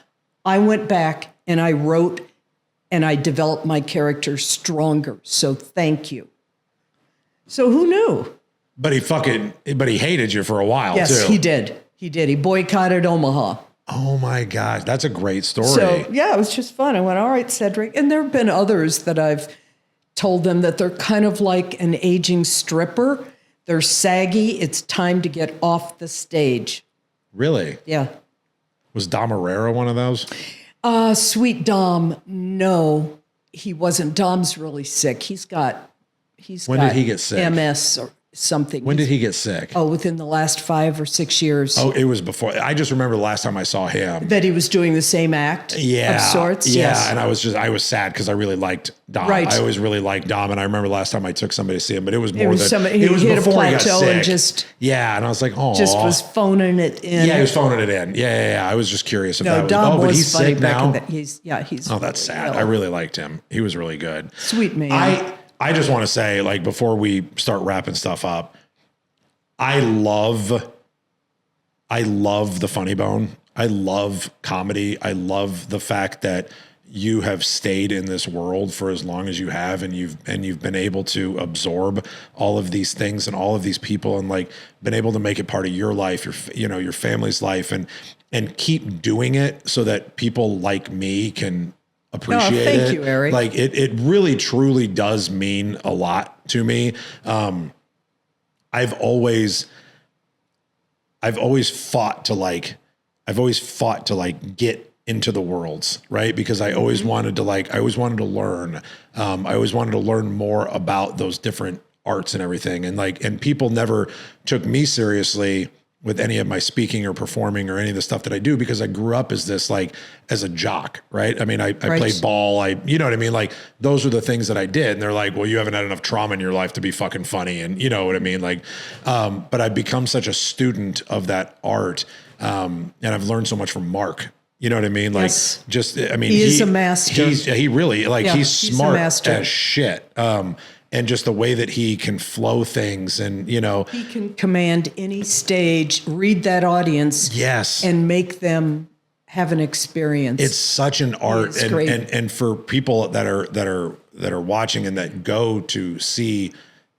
I went back and I wrote and I developed my character stronger. So thank you. So who knew? But he hated you for a while, yes, too. Yes, he did. He did. He boycotted Omaha. Oh my gosh. That's a great story. So yeah, it was just fun. I went, all right, Cedric. And there have been others that I've told them that they're kind of like an aging stripper. They're saggy. It's time to get off the stage. Really? Yeah. Was Dom Herrera one of those? Sweet Dom. No, he wasn't. Dom's really sick. When did he get sick? MS. something. When did he get sick? Oh, within the last 5 or 6 years. Oh, it was before. I just remember the last time I saw him. That he was doing the same act of sorts. Yeah. Yes. And I was sad because I really liked Dom. Right. I always really liked Dom. And I rember last time I took somebody to see him, but it was more He hit a plateau and just and I was like, oh, just was phoning it in. Yeah, he was phoning it in. Yeah. I was just curious if that was. Dom but was he's funny sick back now. he's Oh, that's sad. I really liked him. He was really good. Sweet man. I just want to say, like, before we start wrapping stuff up, I love the Funny Bone. I love comedy. I love the fact that you have stayed in this world for as long as you have, and you've been able to absorb all of these things and all of these people, and like been able to make it part of your life, your family's life, and keep doing it so that people like me can appreciate it. Thank you, Eric. Like it really truly does mean a lot to me. I've always fought to get into the worlds, right? Because I always wanted to learn. I always wanted to learn more about those different arts and everything. And people never took me seriously with any of my speaking or performing or any of the stuff that I do, because I grew up as a jock, right? I mean, I played ball. You know what I mean? Like, those are the things that I did. And they're like, well, you haven't had enough trauma in your life to be fucking funny. And you know what I mean? Like, but I've become such a student of that art. And I've learned so much from Mark. You know what I mean? Like, yes. He is a master. He really, like, he's smart as shit. And just the way that he can flow things, and, you know, he can command any stage, read that audience, yes, and make them have an experience. It's such an art, and for people that are watching and that go to see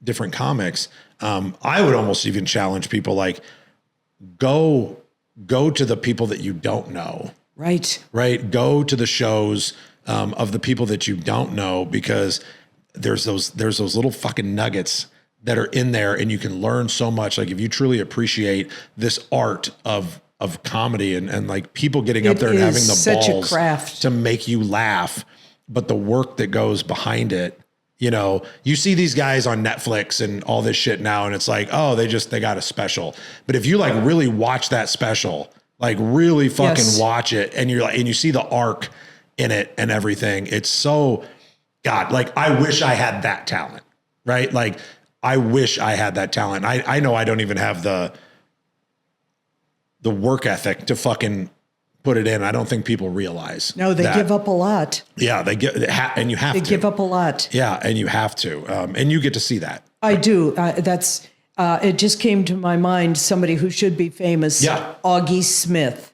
different comics, I would almost even challenge people, like, go to the people that you don't know. Right. Go to the shows of the people that you don't know, because there's those little fucking nuggets that are in there, and you can learn so much. Like, if you truly appreciate this art of comedy and like people getting up there and having the balls to make you laugh, but the work that goes behind it. You know, you see these guys on Netflix and all this shit now, and it's like, oh, they got a special. But if you like really watch that special, like really fucking watch it, and you're like, and you see the arc in it and everything, it's so, God, like, I wish I had that talent, right? Like, I wish I had that talent. I know I don't even have the work ethic to fucking put it in. I don't think people realize. No, they give up a lot. Yeah, and you have to. They give up a lot. Yeah, and you have to. And you get to see that. I do. It just came to my mind, somebody who should be famous. Yeah. Augie Smith.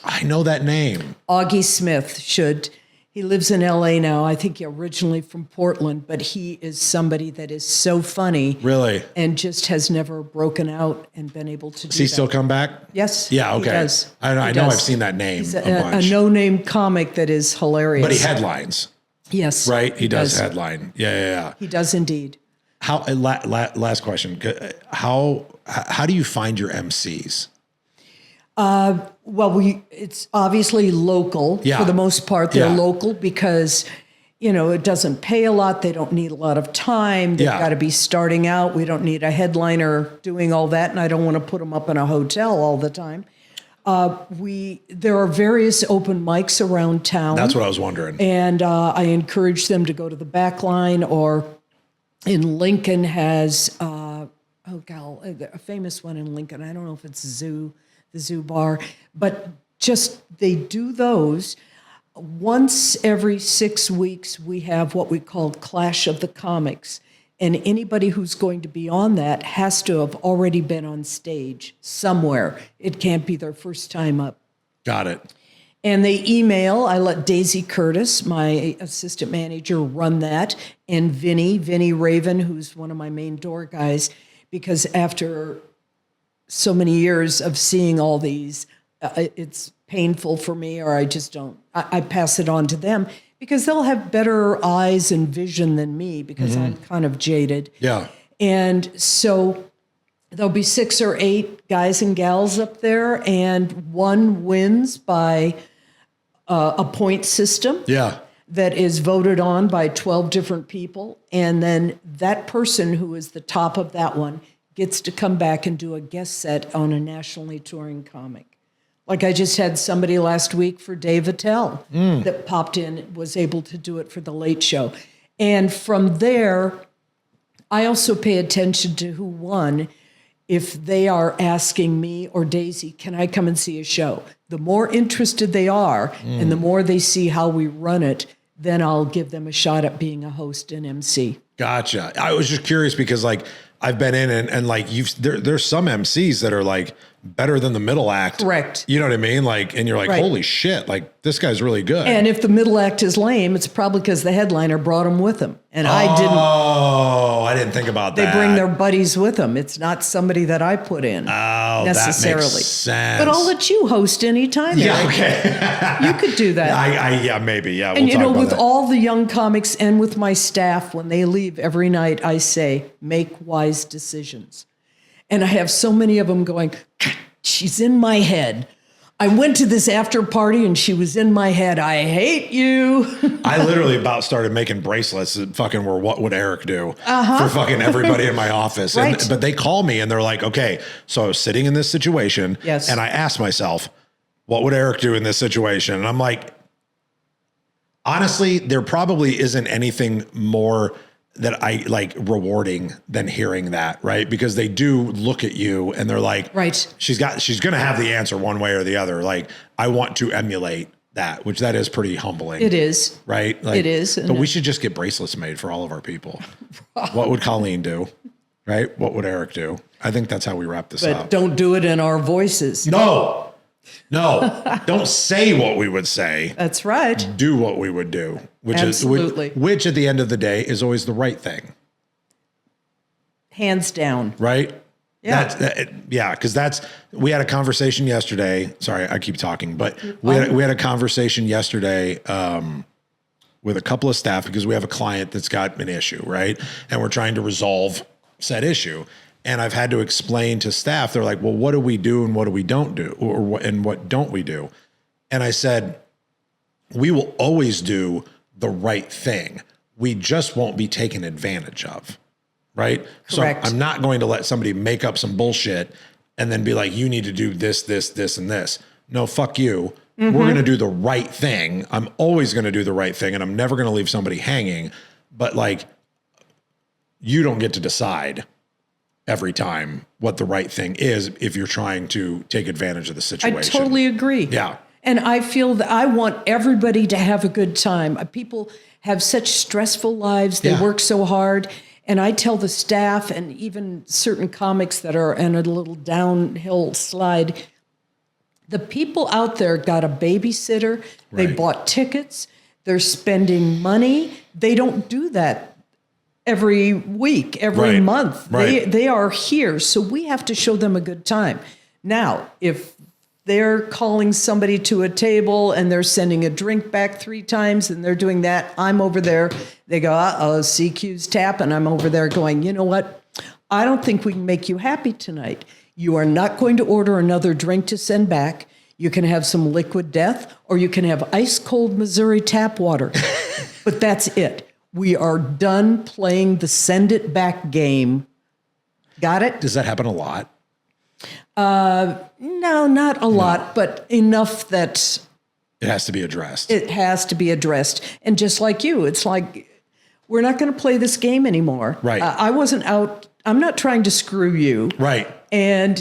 I know that name. Augie Smith should. He lives in LA now. I think originally from Portland, but he is somebody that is so funny. Really? And just has never broken out and been able to do that. Does he still come back? Yes. Yeah, okay. He does. I know I've seen that name. He's a bunch. A no-name comic that is hilarious. But he headlines. Yes. Right? He does headline. Yeah. He does indeed. How? Last question. How do you find your MCs? Well, it's obviously local for the most part. They're local because, you know, it doesn't pay a lot. They don't need a lot of time. They've got to be starting out. We don't need a headliner doing all that, and I don't want to put them up in a hotel all the time. There are various open mics around town. That's what I was wondering. And I encourage them to go to the back line, or in Lincoln has, a famous one in Lincoln. I don't know if it's the Zoo Bar, but just they do those. Once every 6 weeks, we have what we call Clash of the Comics. And anybody who's going to be on that has to have already been on stage somewhere. It can't be their first time up. Got it. And they email. I let Daisy Curtis, my assistant manager, run that, and Vinny Raven, who's one of my main door guys, because after so many years of seeing all these, it's painful for me, or I just don't. I pass it on to them because they'll have better eyes and vision than me, because I'm kind of jaded. Yeah. And so there'll be 6 or 8 guys and gals up there, and one wins by a point system. Yeah. that is voted on by 12 different people. And then that person who is the top of that one gets to come back and do a guest set on a nationally touring comic. Like I just had somebody last week for Dave Attell that popped in, was able to do it for the Late Show. And from there, I also pay attention to who won. If they are asking me or Daisy, can I come and see a show? The more interested they are and the more they see how we run it, then I'll give them a shot at being a host and MC. Gotcha. I was just curious because like I've been in and like there's some MCs that are like better than the middle act. Correct. You know what I mean? Like, and you're like, Right. holy shit, like this guy's really good. And if the middle act is lame, it's probably because the headliner brought them with him. And I didn't. Oh, I didn't think about They that. bring their buddies with them. It's not somebody that I put in necessarily. That makes sense. But I'll let you host anytime. Yeah, Eric. okay. You could do that. Yeah, maybe. Yeah, And we'll talk about with that. all the young comics and with my staff, when they leave every night, I say, make wise decisions. And I have so many of them going, she's in my head. I went to this after party and she was in my head. I hate you. I literally about started making bracelets that fucking were what would Eric do for fucking everybody in my office. Right. But they call me and they're like, okay, so I was sitting in this situation Yes. and I asked myself, what would Eric do in this situation? And I'm like, honestly, there probably isn't anything more that I like rewarding than hearing that, right? Because they do look at you and they're like, Right. she's going to have the answer one way or the other. Like, I want to emulate that, which that is pretty humbling. It is. Right? Like, It is. But we should just get bracelets made for all of our people. What would Colleen do? Right? What would Eric do? I think that's how we wrap this But up. don't do it in our voices. No, don't say what we would say. That's right. Do what we would do, Absolutely. which at the end of the day is always the right thing. Hands down. Right? Yeah. Because we had a conversation yesterday. Sorry, I keep talking, but we had a conversation yesterday with a couple of staff because we have a client that's got an issue, right? And we're trying to resolve said issue. And I've had to explain to staff, they're like, well, what do we do and what do we don't do? And what don't we do? And I said, we will always do the right thing. We just won't be taken advantage of. Right? Correct. So I'm not going to let somebody make up some bullshit and then be like, you need to do this, this, this, and this. No, fuck you. We're going to do the right thing. I'm always going to do the right thing and I'm never going to leave somebody hanging. But like, you don't get to decide every time what the right thing is if you're trying to take advantage of the situation. I totally agree. Yeah. And I feel that I want everybody to have a good time. People have such stressful lives. They Yeah. work so hard. And I tell the staff and even certain comics that are in a little downhill slide, the people out there got a babysitter. They Right. bought tickets. They're spending money. They don't do that every week, every Right. month. Right. They are here. So we have to show them a good time. Now, if they're calling somebody to a table and they're sending a drink back 3 times and they're doing that, I'm over there. They go, CQ's tap. And I'm over there going, you know what? I don't think we can make you happy tonight. You are not going to order another drink to send back. You can have some liquid death or you can have ice cold Missouri tap water. But that's it. We are done playing the send it back game. Got it? Does that happen a lot? No, not a lot, but enough that It has to be addressed. it has to be addressed. And just like you, it's like, we're not going to play this game anymore. Right. I wasn't out. I'm not trying to screw you. Right. And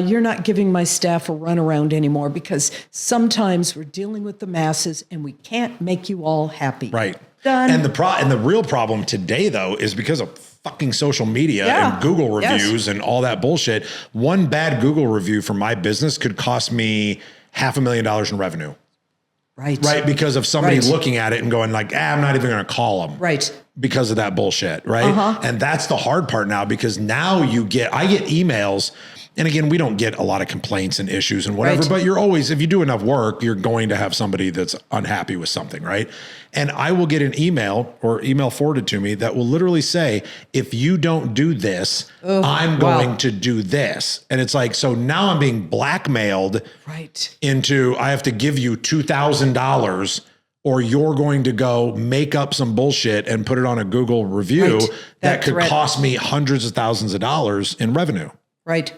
you're not giving my staff a runaround anymore because sometimes we're dealing with the masses and we can't make you all happy. Right. Done. And the real problem today, though, is because of fucking social media Yeah. and Google Yes. reviews and all that bullshit. One bad Google review for my business could cost me $500,000 in revenue. Right. Right. Because of somebody Right. looking at it and going like, I'm not even going to call them. Right. Because of that bullshit. Right. And that's the hard part now, because now I get emails. And again, we don't get a lot of complaints and issues and whatever, Right. but you're always, if you do enough work, you're going to have somebody that's unhappy with something, right? And I will get an email or email forwarded to me that will literally say, if you don't do this, I'm going to do this. And it's like, so now I'm being blackmailed Right. into, I have to give you $2,000 or you're going to go make up some bullshit and put it on a Google review that could cost me hundreds of thousands of dollars in revenue. Right.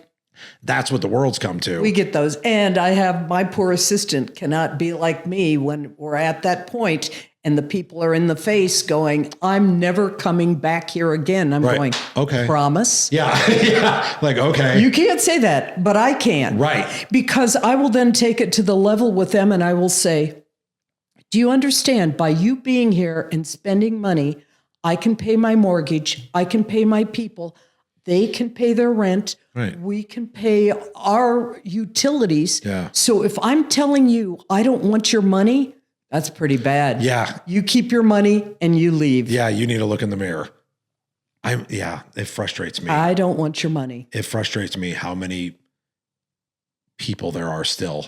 That's what the world's come to. We get those. And I have my poor assistant cannot be like me when we're at that point and the people are in the face going, I'm never coming back here again. I'm going, okay. Promise? Yeah. Yeah. Like, okay. You can't say that, but I can. Right. Because I will then take it to the level with them and I will say, do you understand, by you being here and spending money, I can pay my mortgage, I can pay my people, they can pay their rent, we can pay our utilities. Yeah. So if I'm telling you I don't want your money, that's pretty bad. Yeah. You keep your money and you leave. Yeah, you need to look in the mirror. It frustrates me. I don't want your money. It frustrates me how many people there are still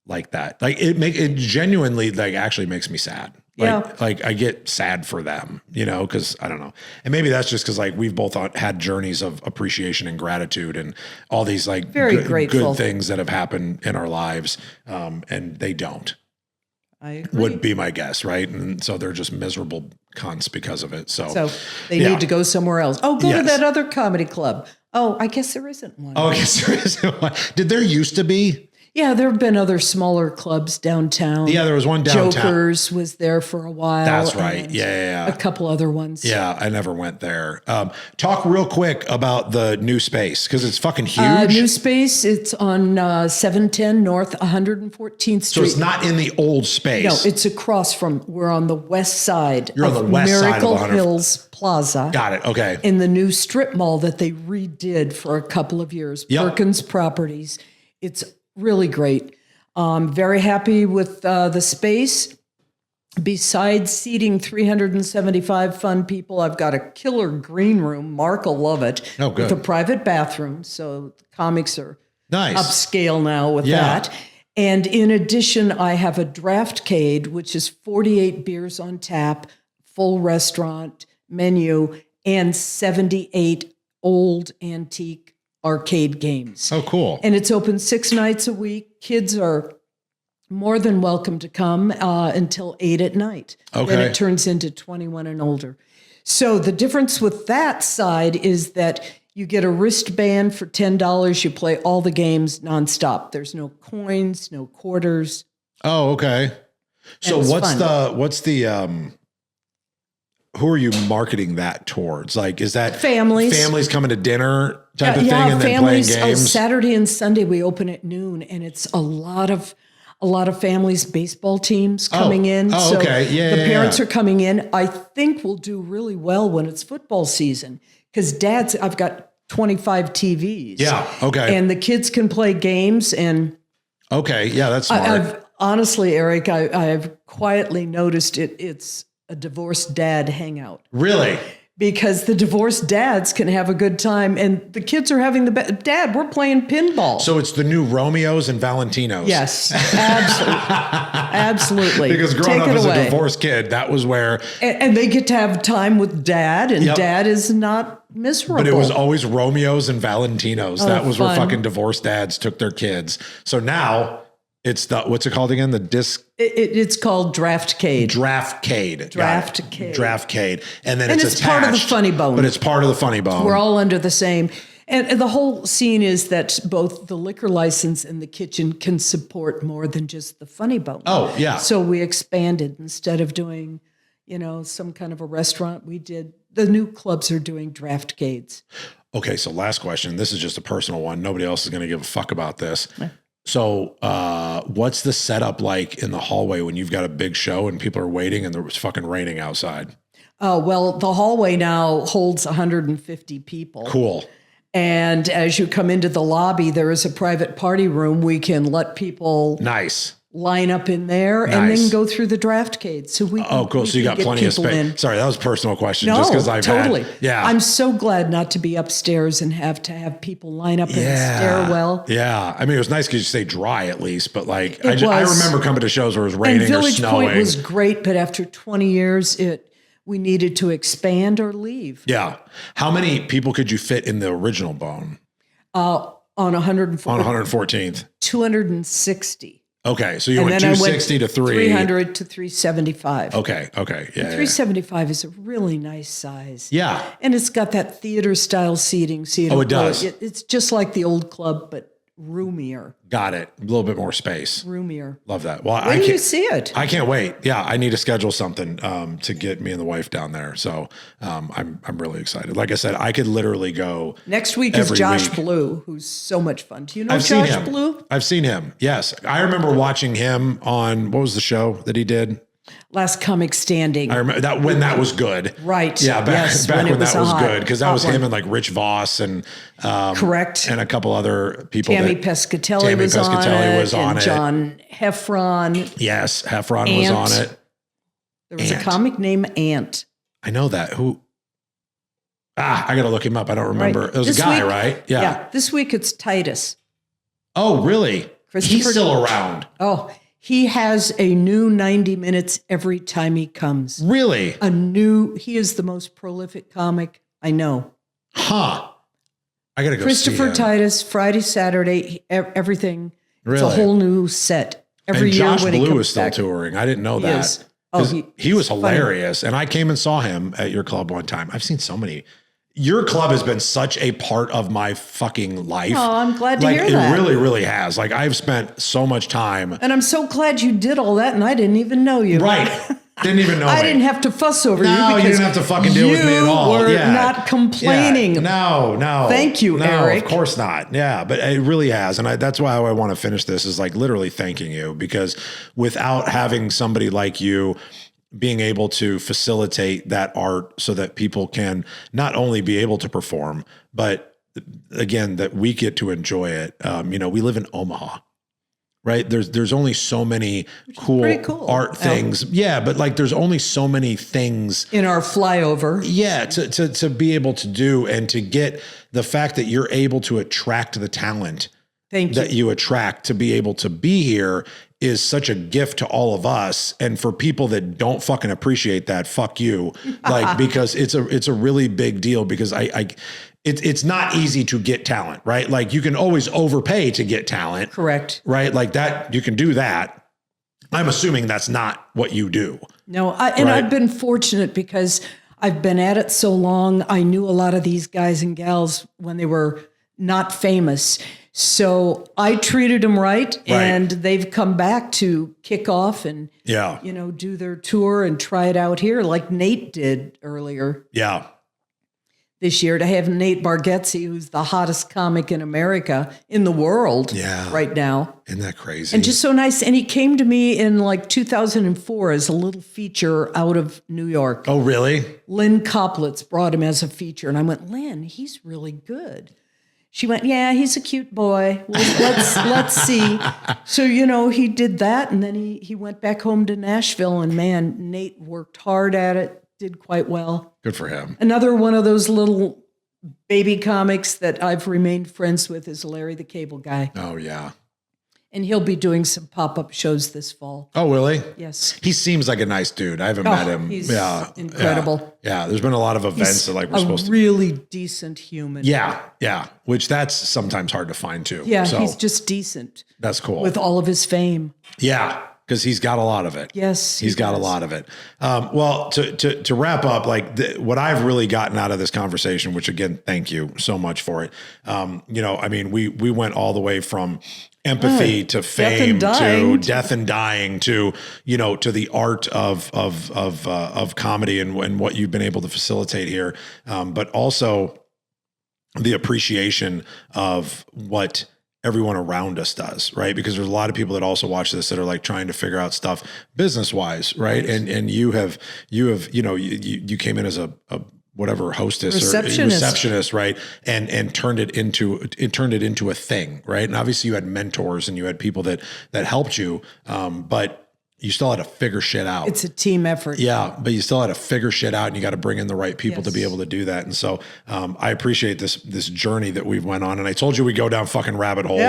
like that. Like it genuinely like actually makes me sad. Like I get sad for them, you know, because I don't know. And maybe that's just because like we've both had journeys of appreciation and gratitude and all these like good things that have happened in our lives. And they don't. I agree. Would be my guess, right? And so they're just miserable cunts because of it. So they need to go somewhere else. Oh, go to that other comedy club. Oh, I guess there isn't one. Oh, I guess there isn't one. Did there used to be? Yeah, there have been other smaller clubs downtown. Yeah, there was one downtown. Jokers was there for a while. That's right. Yeah. A couple other ones. Yeah, I never went there. Talk real quick about the new space because it's fucking huge. New space, it's on 710 North 114th Street. So it's not in the old space. No, it's across from, we're on the west side. You're on the west side of Miracle Hills Plaza. Got it. Okay. In the new strip mall that they redid for a couple of years. Yep. Perkins Properties. It's really great. Very happy with the space. Besides seating 375 fun people, I've got a killer green room. Mark will love it. Oh, good. With a private bathroom. So the comics are nice upscale now with that. And in addition, I have a draftcade, which is 48 beers on tap, full restaurant menu, and 78 old antique arcade games. Oh, cool. And it's open 6 nights a week. Kids are more than welcome to come until 8 at night. Okay. Then it turns into 21 and older. So the difference with that side is that you get a wristband for $10. You play all the games nonstop. There's no coins, no quarters. Oh, okay. So what's the who are you marketing that towards? Like, is that families coming to dinner type of thing and then playing games? Saturday and Sunday we open at noon, and it's a lot of families' baseball teams coming in. Oh, okay. Yeah. The parents are coming in. I think we'll do really well when it's football season because I've got 25 TVs. Yeah. Okay. And the kids can play games and. Okay. Yeah, that's smart. Honestly, Eric, I've quietly noticed it's a divorced dad hangout. Really? Because the divorced dads can have a good time and the kids are having dad, we're playing pinball. So it's the new Romeos and Valentinos. Yes, absolutely. Because growing up as a divorced kid, that was where. And they get to have time with dad and dad is not miserable. But it was always Romeos and Valentinos. Oh, that was fun. where fucking divorced dads took their kids. So now it's what's it called again? The disc. It's called Draftcade. Draftcade. And then it's attached. Part of the Funny Bone. But it's part of the Funny Bone. We're all under the same. And the whole scene is that both the liquor license and the kitchen can support more than just the Funny Bone. Oh, yeah. So we expanded. Instead of doing, some kind of a restaurant, the new clubs are doing Draftcades. Okay, so last question. This is just a personal one. Nobody else is going to give a fuck about this. So what's the setup like in the hallway when you've got a big show and people are waiting and there's fucking raining outside? Well, the hallway now holds 150 people. Cool. And as you come into the lobby, there is a private party room. We can let people line up in there and then go through the Draftcade. So cool. So you got plenty of space. Sorry, that was a personal question. No, just because I've totally. Yeah. I'm so glad not to be upstairs and have to have people line up in the stairwell. Yeah. I mean, it was nice because you stay dry at least, but like, I remember coming to shows where it was raining or snowing. Village Point was great, but after 20 years, we needed to expand or leave. Yeah. How many people could you fit in the original Bone? On 114th. 260. Okay. So you And went then I 260 to 300 to 375. Okay. Okay. Yeah. 375 is a really nice size. Yeah. And it's got that theater style seating. So Oh, it does. It's just like the old club, but roomier. Got it. A little bit more space. Roomier. Love that. Well, When do you see it? I can't wait. Yeah, I need to schedule something to get me and the wife down there. So I'm really excited. Like I said, I could literally go Next week is every Josh week. Blue, who's so much fun. Do you know I've seen Josh him. Blue? I've seen him. Yes, I remember watching him on what was the show that he did? Last Comic Standing. I remember that when that was good. Right. Yeah, back when when that was hot- good because that hot was one. him and like Rich Voss and Correct. and a couple other people. Tammy that, Pescatelli Tammy was on Pescatelli it. was on and it. John Heffron. Yes, Heffron was on Ant. it. There was Ant. a comic named Ant. I know that. Who? I got to look him up. I don't remember. Right. It was This a guy, week- right? Yeah. This week it's Titus. Oh, really? Christopher- He's still around. Oh, he has a new 90 minutes every time he comes. Really? He is the most prolific comic I know. Huh. I got to go Christopher see him. Titus, Friday, Saturday, everything. Really? It's a whole new set. Every And year Josh when he Blue comes is still back. touring. I didn't know He that. is. Oh, 'Cause he was he's funny. hilarious. And I came and saw him at your club one time. I've seen so many. Your club has been such a part of my fucking life. Oh, I'm glad to like, hear that. It really, really has. Like I've spent so much time. And I'm so glad you did all that and I didn't even know you. Right. Didn't even know I me. didn't have to fuss over you No, you because didn't have to fucking deal with me at all. You were Yeah. not complaining. Yeah. No. Thank you, no, Eric. Of course not. Yeah, but it really has. And that's why I want to finish this is like literally thanking you because without having somebody like you being able to facilitate that art so that people can not only be able to perform, but again, that we get to enjoy it. We live in Omaha. Right. There's only so many pretty cool. art things. Yeah. But like, there's only so many things In our flyover. yeah, to be able to do and to get the fact that you're able to attract the talent Thank that you. you attract to be able to be here is such a gift to all of us. And for people that don't fucking appreciate that, fuck you. Like, because it's a really big deal because it's not easy to get talent, right? Like you can always overpay to get talent. Correct. Right? Like that, you can do that. I'm assuming that's not what you do. No, Right. I've been fortunate because I've been at it so long. I knew a lot of these guys and gals when they were not famous. So I treated them right. And they've come back to kick off and, Yeah. do their tour and try it out here like Nate did earlier Yeah. this year to have Nate Bargatze, who's the hottest comic in America, in the world right now. Isn't that crazy? And just so nice. And he came to me in like 2004 as a little feature out of New York. oh, really? Lynn Koplitz brought him as a feature. And I went, Lynn, he's really good. She went, yeah, he's a cute boy. Well, let's see. So, he did that. And then he went back home to Nashville. And man, Nate worked hard at it, did quite well. Good for him. Another one of those little baby comics that I've remained friends with is Larry the Cable Guy. Oh, yeah. And he'll be doing some pop-up shows this fall. Oh, really? Yes. He seems like a nice dude. I haven't met him. He's yeah. incredible. Yeah. There's been a lot of events that like we're supposed a to. really decent human. Yeah. Yeah. Which that's sometimes hard to find too. Yeah, So he's just decent that's cool. with all of his fame. Yeah. Because he's got a lot of it. Yes, He's got a lot of it. Well, to wrap up, like what I've really gotten out of this conversation, which again, thank you so much for it. We went all the way from empathy to fame to death and dying to the art of comedy and what you've been able to facilitate here. But also the appreciation of what everyone around us does, right? Because there's a lot of people that also watch this that are like trying to figure out stuff business wise, right? And you came in as a whatever hostess or receptionist, right? And turned it into a thing, right? And obviously you had mentors and you had people that helped you, but you still had to figure shit out. It's a team effort. Yeah, but you still had to figure shit out and you got to bring in the right people to be able to do that. And so I appreciate this journey that we've went on. And I told you we go down fucking rabbit holes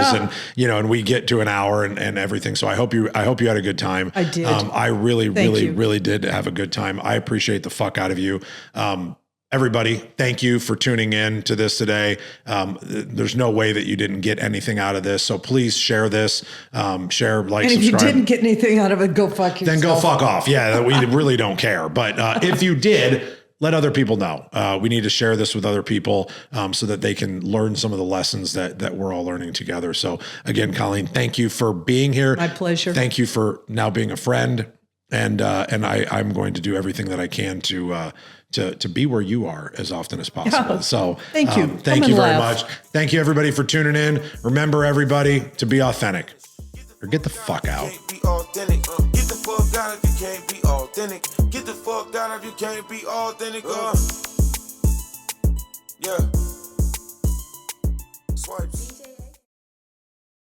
and we get to an hour and everything. So I hope you had a good time. I did. I really did have a good time. I appreciate the fuck out of you. everybody, thank you for tuning in to this today. There's no way that you didn't get anything out of this. So please share this, share, like, And if subscribe. you didn't get anything out of it, go fuck yourself. Then go fuck off. Yeah, we really don't care. But if you did, let other people know. We need to share this with other people so that they can learn some of the lessons that we're all learning together. So again, Colleen, thank you for being here. My pleasure. Thank you for now being a friend. And I'm going to do everything that I can to be where you are as often as possible. So thank you. Thank you very much. Thank you everybody for tuning in. Remember everybody to be authentic or get the fuck out. Get the fuck out if you can't be authentic. Get the fuck out if you can't be authentic. Yeah. Swipes.